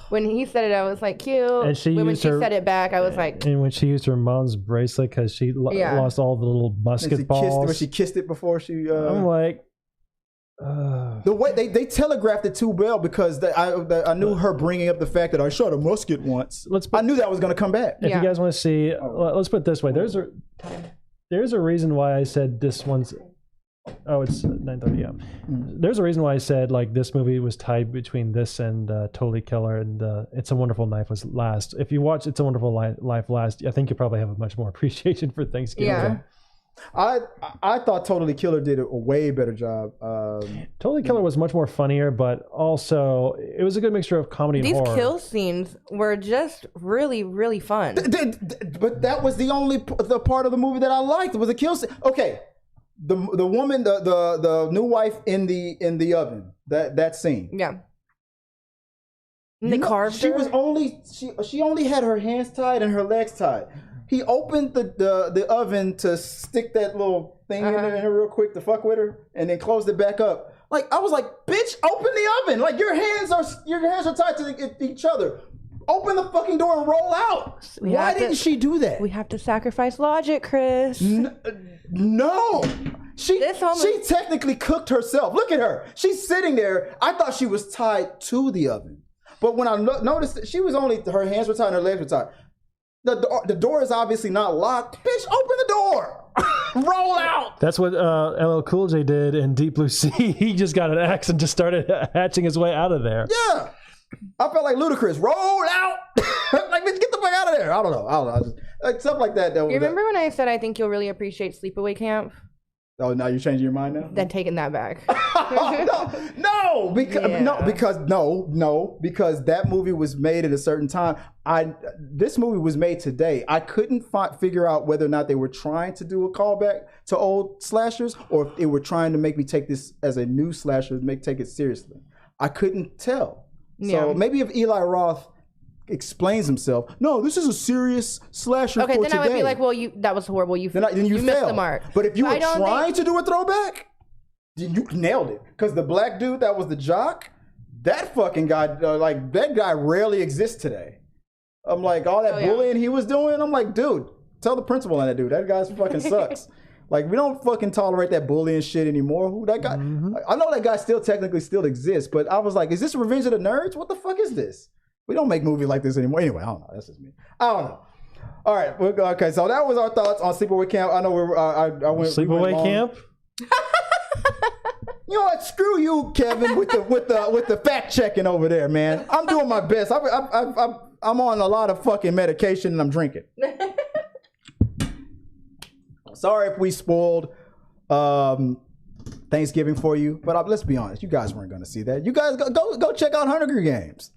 When he said it, I was like, cute. And when she said it back, I was like... And when she used her mom's bracelet because she lost all the little musket balls. When she kissed it before she... I'm like... The way they telegraphed it too well because I knew her bringing up the fact that I shot a musket once. I knew that was going to come back. If you guys want to see, let's put it this way: there's a reason why I said this one's. Oh, it's 9:30. Yeah, there's a reason why I said like this movie was tied between this and Totally Killer and It's a Wonderful Life was last. If you watch It's a Wonderful Life last, I think you probably have a much more appreciation for Thanksgiving. Yeah. I thought Totally Killer did a way better job. Totally Killer was much more funnier, but also it was a good mixture of comedy and horror. These kill scenes were just really, really fun. But that was the part of the movie that I liked was the kill scene. Okay, the woman, the new wife in the oven. That scene. Yeah. And they carved her. She only had her hands tied and her legs tied. He opened the oven to stick that little thing in there real quick to fuck with her, and then closed it back up. Like I was like, "Bitch, open the oven! Like your hands are tied to each other. Open the fucking door and roll out." Why didn't she do that? We have to sacrifice logic, Chris. No, she technically cooked herself. Look at her. She's sitting there. I thought she was tied to the oven, but when I noticed that she was her hands were tied and her legs were tied. The door is obviously not locked. Bitch, open the door. Roll out. That's what LL Cool J did in Deep Blue Sea. He just got an axe and just started hatching his way out of there. Yeah. I felt like Ludacris. Roll out. Like, bitch, get the fuck out of there. I don't know. Just, like, stuff like that. You remember when I said I think you'll really appreciate Sleepaway Camp? Oh, now you're changing your mind now? Then taking that back. Because that movie was made at a certain time. This movie was made today. I couldn't figure out whether or not they were trying to do a callback to old slashers or if they were trying to make me take this as a new slasher, take it seriously. I couldn't tell. So maybe if Eli Roth explains himself, no, this is a serious slasher for today. Okay, then I would be like, well, that was horrible. Then you missed the mark. But if you were trying to do a throwback, you nailed it. Because the black dude that was the jock, that fucking guy, that guy rarely exists today. I'm like, all that bullying he was doing, I'm like, dude, tell the principal on that dude. That guy fucking sucks. Like, we don't fucking tolerate that bullying shit anymore. Who that guy? I know that guy technically still exists, but I was like, is this Revenge of the Nerds? What the fuck is this? We don't make movies like this anymore. Anyway, I don't know. That's just me. I don't know. All right. Okay. So that was our thoughts on Sleepaway Camp. I know I went Sleepaway Camp. You know what? Screw you, Kevin, with the fact checking over there, man. I'm doing my best. I'm on a lot of fucking medication and I'm drinking. Sorry if we spoiled Thanksgiving for you, but let's be honest. You guys weren't going to see that. You guys go check out Hunger Games.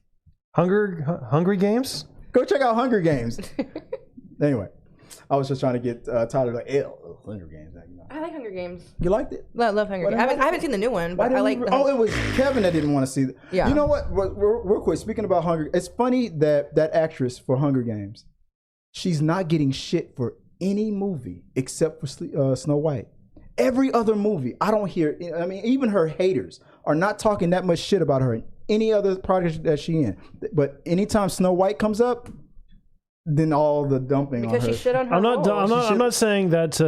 Hungry Games? Go check out Hunger Games. Anyway, I was just trying to get Tyler like, ew, Hunger Games. You know. I like Hunger Games. You liked it? I love Hunger Games. I haven't seen the new one, but I like. It was Kevin that didn't want to see it. Yeah. You know what? Real quick, speaking about Hunger, it's funny that actress for Hunger Games, she's not getting shit for any movie except for Snow White. Every other movie, I don't hear. I mean, even her haters are not talking that much shit about her in any other project that she in. But anytime Snow White comes up, then all the dumping because on her. she shit on her. I'm not saying that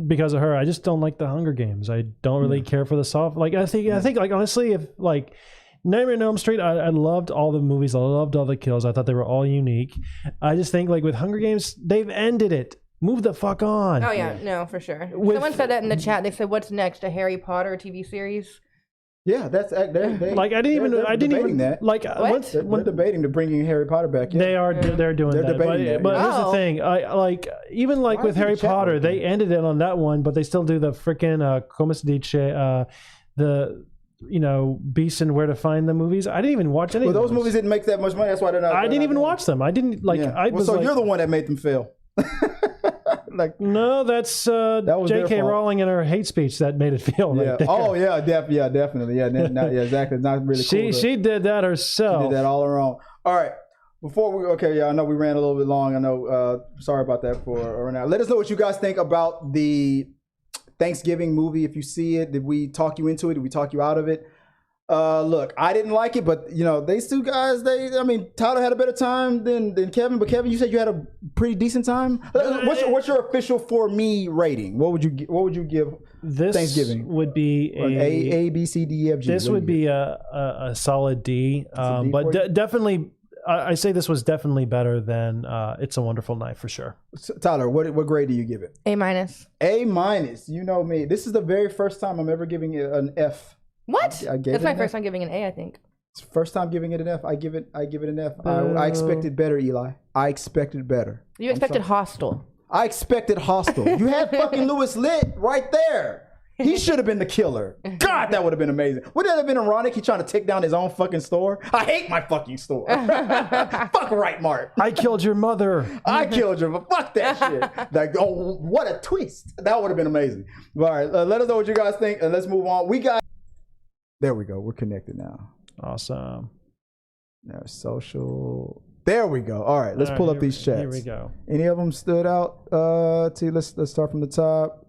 because of her. I just don't like the Hunger Games. I don't really care for the soft. Like I think like honestly, if like Nightmare on Elm Street, I loved all the movies. I loved all the kills. I thought they were all unique. I just think like with Hunger Games, they've ended it. Move the fuck on. Oh yeah, no, for sure. Someone said that in the chat. They said, "What's next? A Harry Potter TV series?" Yeah, that's they like I didn't even that. like they're debating to bringing Harry Potter back. Yeah. They're doing that. Debating that. But here's the thing. I like even like with Harry Potter, they ended it on that one, but they still do the freaking Como se dice, the Beast and Where to Find the movies. I didn't even watch any. Well, those movies didn't make that much money. That's why they're not. I didn't even watch them. I didn't like. Yeah. So you're the one that made them fail. Like no, that's J.K. Rowling and her hate speech that made it feel yeah. Right there. Oh yeah, definitely. Yeah, exactly. Not really. She did that herself. She did that all her own. All right. Before we I know we ran a little bit long. I know. Sorry about that for now. Let us know what you guys think about the Thanksgiving movie. If you see it, did we talk you into it? Did we talk you out of it? Look, I didn't like it, but these two guys, Tyler had a better time than Kevin. But Kevin, you said you had a pretty decent time. What's your official for me rating? What would you give this Thanksgiving? Would be A B C D E F G. This would be a solid D. But definitely, I say this was definitely better than It's a Wonderful Night for sure. So, Tyler, what grade do you give it? A-. A-. You know me. This is the very first time I'm ever giving it an F. What? That's my first time giving an A, I think. It's first time giving it an F. I give it an F. I expected better, Eli. I expected better. You expected Hostel. I expected Hostel. You had fucking Louis Litt right there. He should have been the killer. God, that would have been amazing. Wouldn't that have been ironic? He trying to take down his own fucking store. I hate my fucking store. Fuck right, Mark. I killed your mother. I killed your mother. Fuck that shit. Like, oh, what a twist. That would have been amazing. All right, let us know what you guys think, and let's move on. There we go. We're connected now. Awesome. There's social. There we go. All right, let's pull up these chats. Here we go. Any of them stood out to you? Let's start from the top.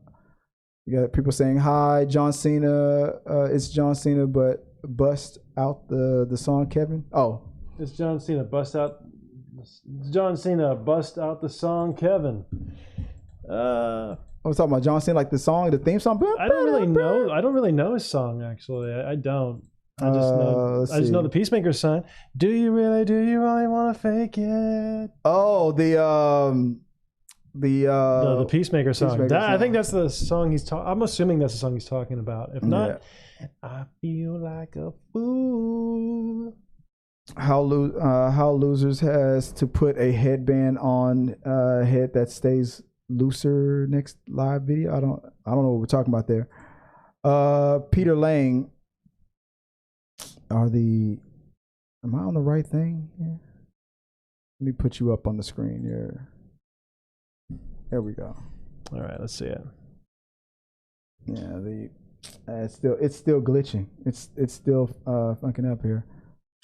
You got people saying hi. John Cena. It's John Cena, but bust out the song, Kevin. Oh, it's John Cena. Bust out. John Cena. Bust out the song, Kevin. I was talking about John Cena, like the song, the theme song. I don't really know his song actually. I don't. I just know the Peacemaker song. Do you really want to fake it? Oh, the Peacemaker song. I think that's the song he's talking. I'm assuming that's the song he's talking about. If not, I feel like a fool. How Losers has to put a headband on head that stays looser next live video. I don't know what we're talking about there. Peter Lang. Am I on the right thing here? Let me put you up on the screen here. There we go. All right, let's see it. Yeah, it's still glitching. It's still funking up here.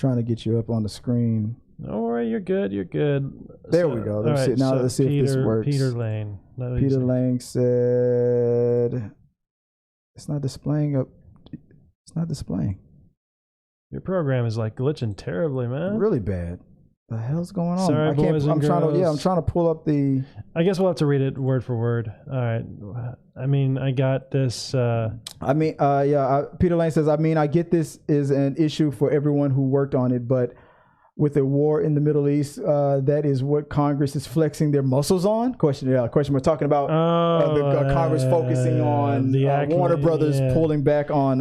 Trying to get you up on the screen. Don't worry, you're good. There we go. Let's see. Now let's see if this works. Peter Lane. Peter Lang said, "It's not displaying up. It's not displaying." Your program is like glitching terribly, man. Really bad. The hell's going on? Sorry, boys and girls. I'm trying to pull up the. I guess we'll have to read it word for word. All right. I got this. Peter Lane says, I get this is an issue for everyone who worked on it, but with a war in the Middle East, that is what Congress is flexing their muscles on? Question. We're talking about the Congress focusing on Warner Brothers pulling back on.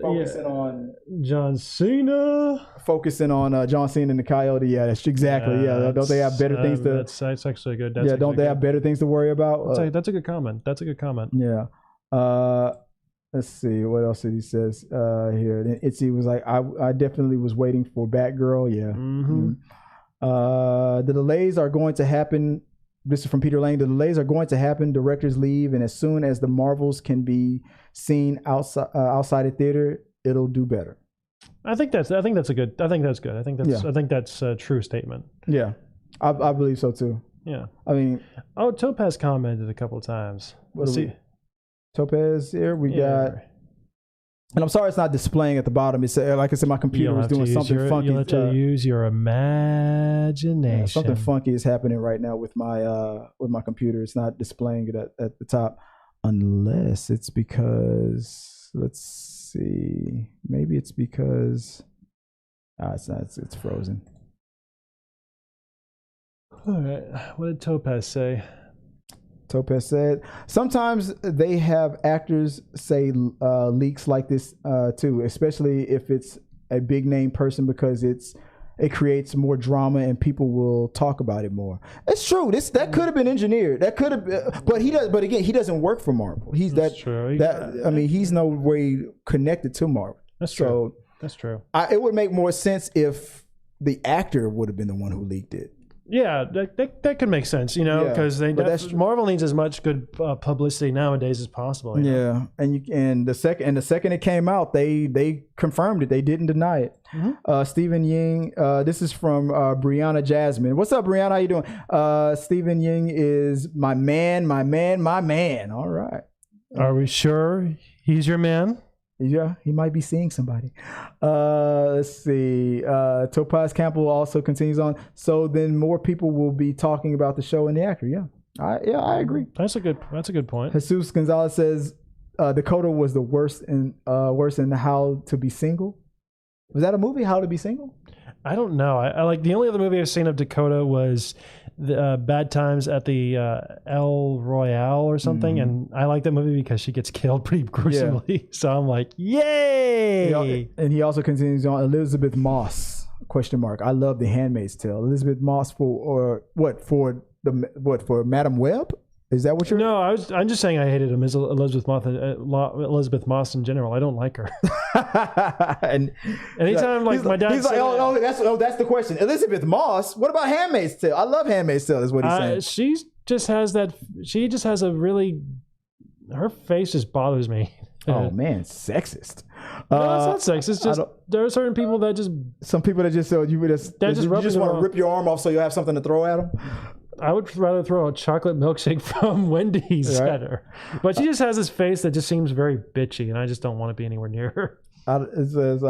Focusing on John Cena. Focusing on John Cena and the Coyote. Yeah, that's exactly. Don't they have better things to? That's actually good. Don't they have better things to worry about? That's a good comment. Yeah. Let's see what else did he says here. Then Itzy was like, I definitely was waiting for Batgirl. Yeah. Mm-hmm. The delays are going to happen. This is from Peter Lang. The delays are going to happen. Directors leave, and as soon as the Marvels can be seen outside of theater, it'll do better. I think that's good. I think that's a true statement. Yeah. I believe so too. Yeah. I mean, Topaz commented a couple of times. Let's see. Topaz here. We got. And I'm sorry it's not displaying at the bottom. It's like I said, my computer is doing something funky. You'll have to use your imagination. Yeah, something funky is happening right now with my computer. It's not displaying it at the top, unless it's because, let's see, maybe it's because it's not. It's frozen. All right. What did Topaz say? Topaz said, sometimes they have actors say leaks like this too, especially if it's a big name person, because it creates more drama and people will talk about it more. It's true. That could have been engineered. That could have been, but again, he doesn't work for Marvel. That's true. I mean, he's no way connected to Marvel. That's true. So that's true. It would make more sense if the actor would have been the one who leaked it. Yeah, that could make sense, because Marvel needs as much good publicity nowadays as possible. Yeah, and the second it came out, they confirmed it. They didn't deny it. Mm-hmm. Stephen Ying, this is from Brianna Jasmine. What's up, Brianna? How you doing? Stephen Ying is my man. All right. Are we sure he's your man? Yeah, he might be seeing somebody. Let's see. Topaz Campbell also continues on. So then more people will be talking about the show and the actor. Yeah, I agree. That's a good point. Jesus Gonzalez says Dakota was the worst in How to Be Single. Was that a movie, How to Be Single? I don't know. I like, the only other movie I've seen of Dakota was the Bad Times at the El Royale or something, and I like that movie because she gets killed pretty gruesomely. Yeah. So I'm like, yay! And he also continues on. Elizabeth Moss ? I love The Handmaid's Tale. Elizabeth Moss for Madam Web? Is that what you're? No, I'm just saying I hated him as Elizabeth Moss in general. I don't like her. And anytime my dad, he's like, that's the question. Elizabeth Moss. What about Handmaid's Tale? I love Handmaid's Tale. Is what he's saying. She just has a really. Her face just bothers me. Oh man, sexist. No, it's not sexist. Just there are certain people that just. Some people that just you just want to rip your arm off so you have something to throw at them. I would rather throw a chocolate milkshake from Wendy's at her. But she just has this face that just seems very bitchy, and I just don't want to be anywhere near her. It says,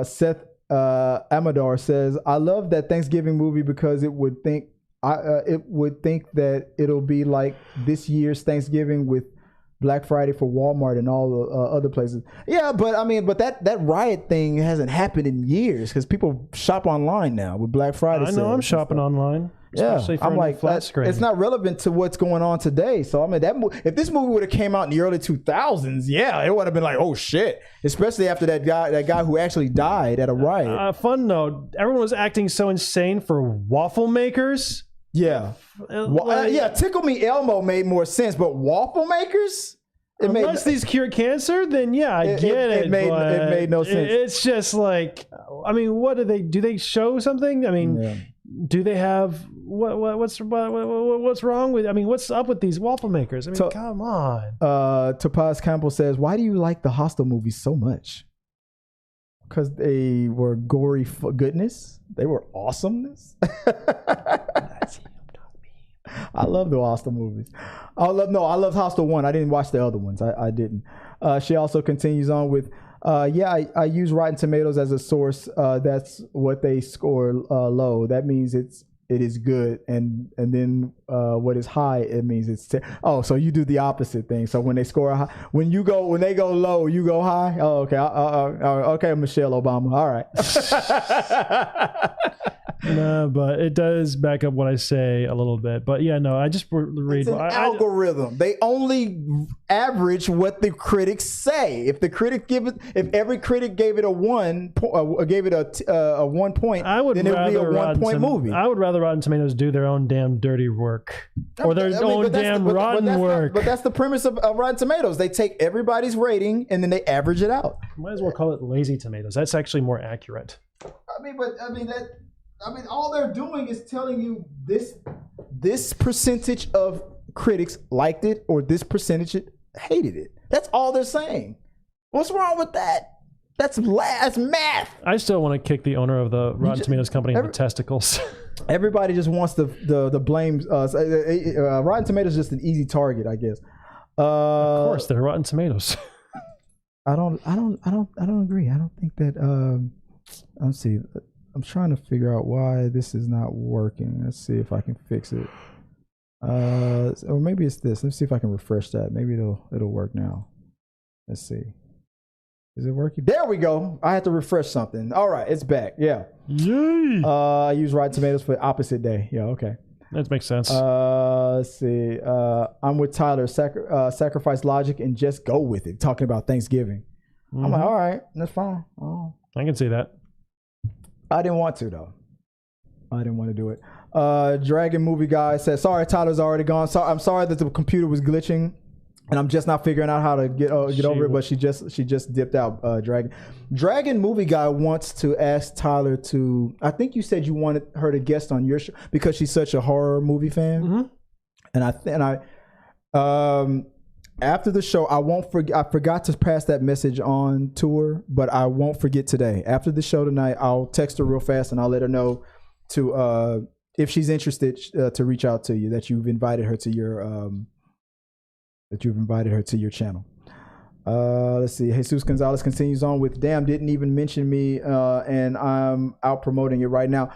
Seth Amador says, I love that Thanksgiving movie because it would think that it'll be like this year's Thanksgiving with Black Friday for Walmart and all the other places. Yeah, but that riot thing hasn't happened in years because people shop online now with Black Friday. I know, I'm shopping online. Yeah, I'm like, flat screen. It's not relevant to what's going on today. So I mean, if this movie would have came out in the early 2000s, yeah, it would have been like, oh shit. Especially after that guy who actually died at a riot. Fun note: everyone was acting so insane for waffle makers. Yeah, Tickle Me Elmo made more sense, but waffle makers. Unless these cure cancer, then yeah, I get it. It made no sense. It's just like, I mean, what do they? Do they show something? I mean, do they have what's wrong with? I mean, what's up with these waffle makers? I mean, come on. Topaz Campbell says, "Why do you like the Hostel movies so much? Because they were gory goodness. They were awesomeness." I love the Hostel movies. I love Hostel 1. I didn't watch the other ones. I didn't. She also continues on with, I use Rotten Tomatoes as a source. That's what they score low. That means it is good, and then what is high, it means it's so you do the opposite thing. So when they score high, when they go low, you go high. Oh, okay. Okay, Michelle Obama. All right. No, but it does back up what I say a little bit. But yeah, no, I just read. It's an algorithm. They only average what the critics say. If every critic gave it a 1 point, gave it a 1 point, then it would be a 1 point movie. I would rather Rotten Tomatoes do their own damn dirty work or their own damn rotten work. But that's the premise of Rotten Tomatoes. They take everybody's rating and then they average it out. Might as well call it lazy tomatoes. That's actually more accurate. All they're doing is telling you this percentage of critics liked it or this percentage hated it. That's all they're saying. What's wrong with that? That's math. I still want to kick the owner of the Rotten Tomatoes company in the testicles. Everybody just wants the blame. Rotten Tomatoes is just an easy target, I guess. Of course, they're Rotten Tomatoes. I don't agree. I don't think that. Let's see. I'm trying to figure out why this is not working. Let's see if I can fix it. Or maybe it's this. Let's see if I can refresh that. Maybe it'll work now. Let's see. Is it working? There we go. I had to refresh something. All right, it's back. Yeah. Yay! I use Rotten Tomatoes for opposite day. Yeah. Okay. That makes sense. Let's see. I'm with Tyler. Sacrifice logic and just go with it. Talking about Thanksgiving. Mm-hmm. I'm like, all right, that's fine. Oh. I can see that. I didn't want to though. I didn't want to do it. Dragon Movie Guy says, sorry, Tyler's already gone. So I'm sorry that the computer was glitching, and I'm just not figuring out how to get over it. But she just dipped out. Dragon Movie Guy wants to ask Tyler to. I think you said you wanted her to guest on your show because she's such a horror movie fan. Mm-hmm. And I after the show, I won't forget. I forgot to pass that message on to her, but I won't forget today. After the show tonight, I'll text her real fast and I'll let her know to if she's interested to reach out to you, that you've invited her to your channel. Let's see. Jesus Gonzalez continues on with, damn, didn't even mention me, and I'm out promoting it right now.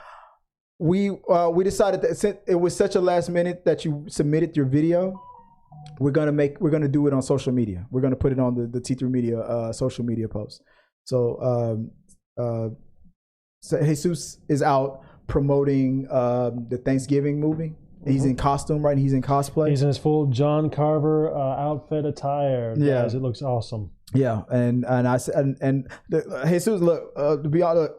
We decided that since it was such a last minute that you submitted your video, we're gonna do it on social media. We're gonna put it on the T3 Media social media post. So Jesus is out promoting the Thanksgiving movie. He's in costume, right? He's in cosplay. He's in his full John Carver outfit attire. Yeah, guys, it looks awesome. Yeah, and I said, Jesus, look, to be honest,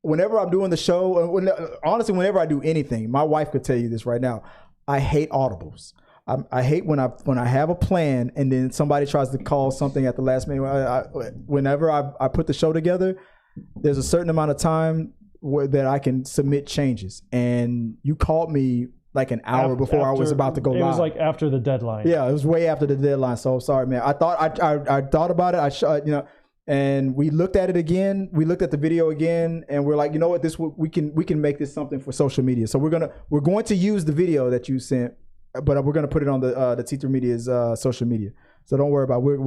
whenever I'm doing the show, honestly, whenever I do anything, my wife could tell you this right now. I hate audibles. I hate when I have a plan and then somebody tries to call something at the last minute. Whenever I put the show together, there's a certain amount of time that I can submit changes. And you called me like an hour before I was about to go live. It was like after the deadline. Yeah, it was way after the deadline. So sorry, man. I thought I thought about it. And we looked at it again. We looked at the video again, and we're like, you know what? We can make this something for social media. So we're going to use the video that you sent, but we're going to put it on the T3 Media's social media. So don't worry about it.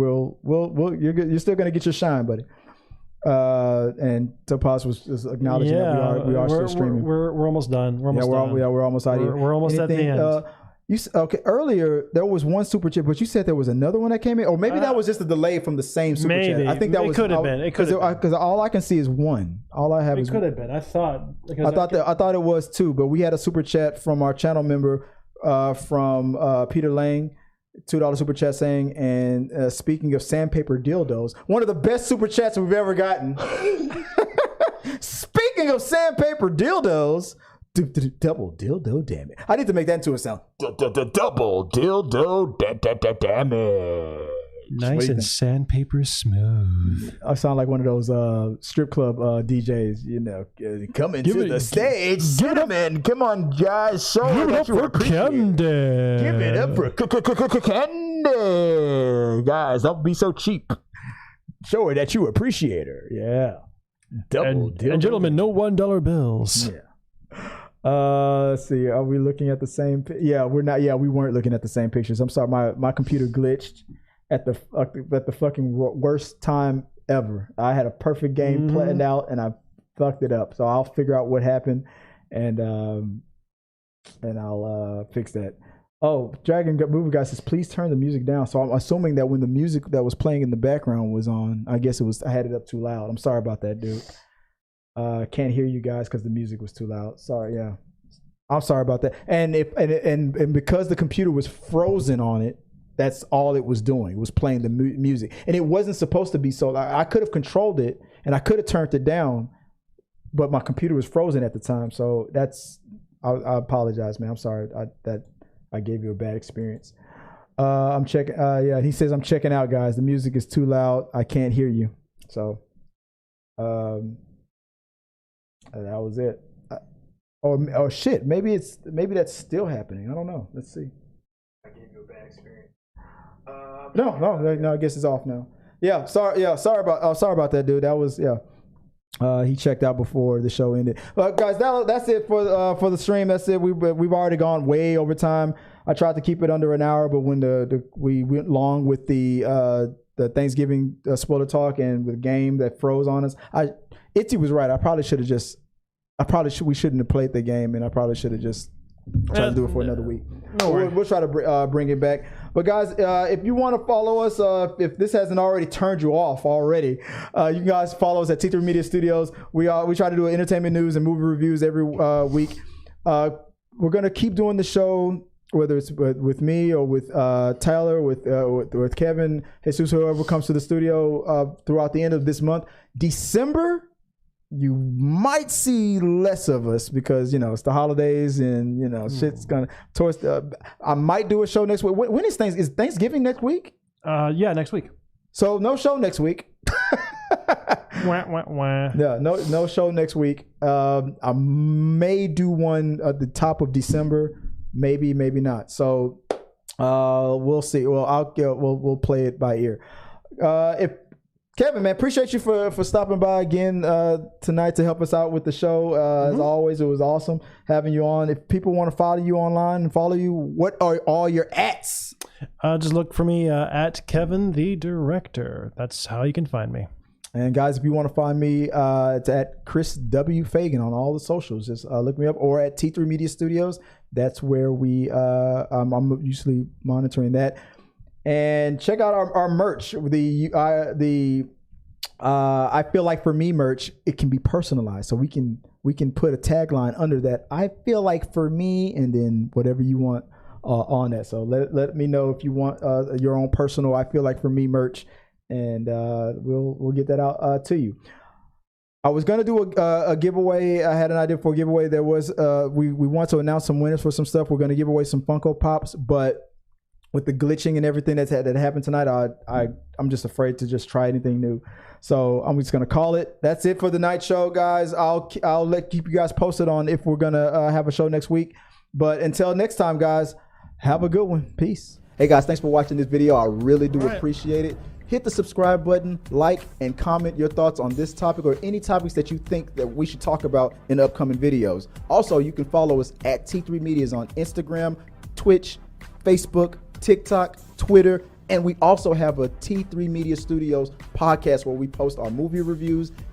You're still going to get your shine, buddy. And Topaz was acknowledging that we are still streaming. We're almost done. We're almost out here. We're almost at the end. Earlier there was one super chat, but you said there was another one that came in, or maybe that was just a delay from the same super chat. I think that was. It could have been. It could have because all I can see is one. All I have is. It could have been. I thought it was two, but we had a super chat from our channel member, from Peter Lang. $2 super chat saying, and speaking of sandpaper dildos, one of the best super chats we've ever gotten. Speaking of sandpaper dildos, double dildo damn it. I need to make that into a sound. Double dildo damn it. Nice and sandpaper smooth. I sound like one of those strip club DJs, coming to the stage. Gentlemen, come on, guys. Show it up for Candy. Give it up for Candy. Guys, don't be so cheap. Show her that you appreciate her. Yeah. Double dildo. And gentlemen, no $1 bills. Yeah. Let's see. Are we looking at the same? Yeah, we're not. Yeah, we weren't looking at the same pictures. I'm sorry. My computer glitched at the fucking worst time ever. I had a perfect game planned out and I fucked it up. So I'll figure out what happened and I'll fix that. Oh, Dragon Movie Guy says, please turn the music down. So I'm assuming that when the music that was playing in the background was on, I guess I had it up too loud. I'm sorry about that, dude. Can't hear you guys because the music was too loud. Sorry, yeah. I'm sorry about that. And because the computer was frozen on it, that's all it was doing. It was playing the music. And it wasn't supposed to be so. I could have controlled it and I could have turned it down, but my computer was frozen at the time. So I apologize, man. I'm sorry that I gave you a bad experience. I'm checking. Yeah, he says, I'm checking out, guys. The music is too loud. I can't hear you. So that was it. Oh shit. Maybe that's still happening. I don't know. Let's see. I gave you a bad experience. No, I guess it's off now. Sorry about that, dude. That was he checked out before the show ended. But guys, that's it for the stream. That's it. We've already gone way over time. I tried to keep it under an hour, but when we went long with the Thanksgiving spoiler talk and the game that froze on us, Itzy was right. We shouldn't have played the game, and I probably should have just tried to do it for another week. We'll try to bring it back. But guys, if you want to follow us, if this hasn't already turned you off already, you guys follow us at T3 Media Studios. We try to do entertainment news and movie reviews every week. We're gonna keep doing the show, whether it's with me or with Tyler, with Kevin, Jesus, whoever comes to the studio throughout the end of this month. December, you might see less of us because it's the holidays and shit's gonna I might do a show next week. When is Thanksgiving next week? Yeah, next week. So no show next week. Wah, wah, wah. Yeah, no show next week. I may do one at the top of December, maybe not. So we'll see. Well, we'll play it by ear. Kevin, man, appreciate you for stopping by again tonight to help us out with the show. As always, it was awesome having you on. If people want to follow you online and follow you, what are all your ats? Just look for me at Kevin the Director. That's how you can find me. And guys, if you want to find me, it's at Chris W. Fagan on all the socials. Just look me up, or at T3 Media Studios. That's where I'm usually monitoring that. And check out our merch. I feel like for me merch, it can be personalized, so we can put a tagline under that. I feel like for me, and then whatever you want on that. So let me know if you want your own personal I feel like for me merch, and we'll get that out to you. I was gonna do a giveaway. I had an idea for a giveaway. There was we want to announce some winners for some stuff. We're gonna give away some Funko Pops, but with the glitching and everything that happened tonight, I'm just afraid to just try anything new. So I'm just gonna call it. That's it for the night show, guys. I'll keep you guys posted on if we're gonna have a show next week. But until next time, guys, have a good one. Peace. Hey guys, thanks for watching this video. I really do appreciate it. Hit the subscribe button, like, and comment your thoughts on this topic or any topics that you think that we should talk about in upcoming videos. Also, you can follow us at T3 Medias on Instagram, Twitch, Facebook, TikTok, Twitter, and we also have a T3 Media Studios podcast where we post our movie reviews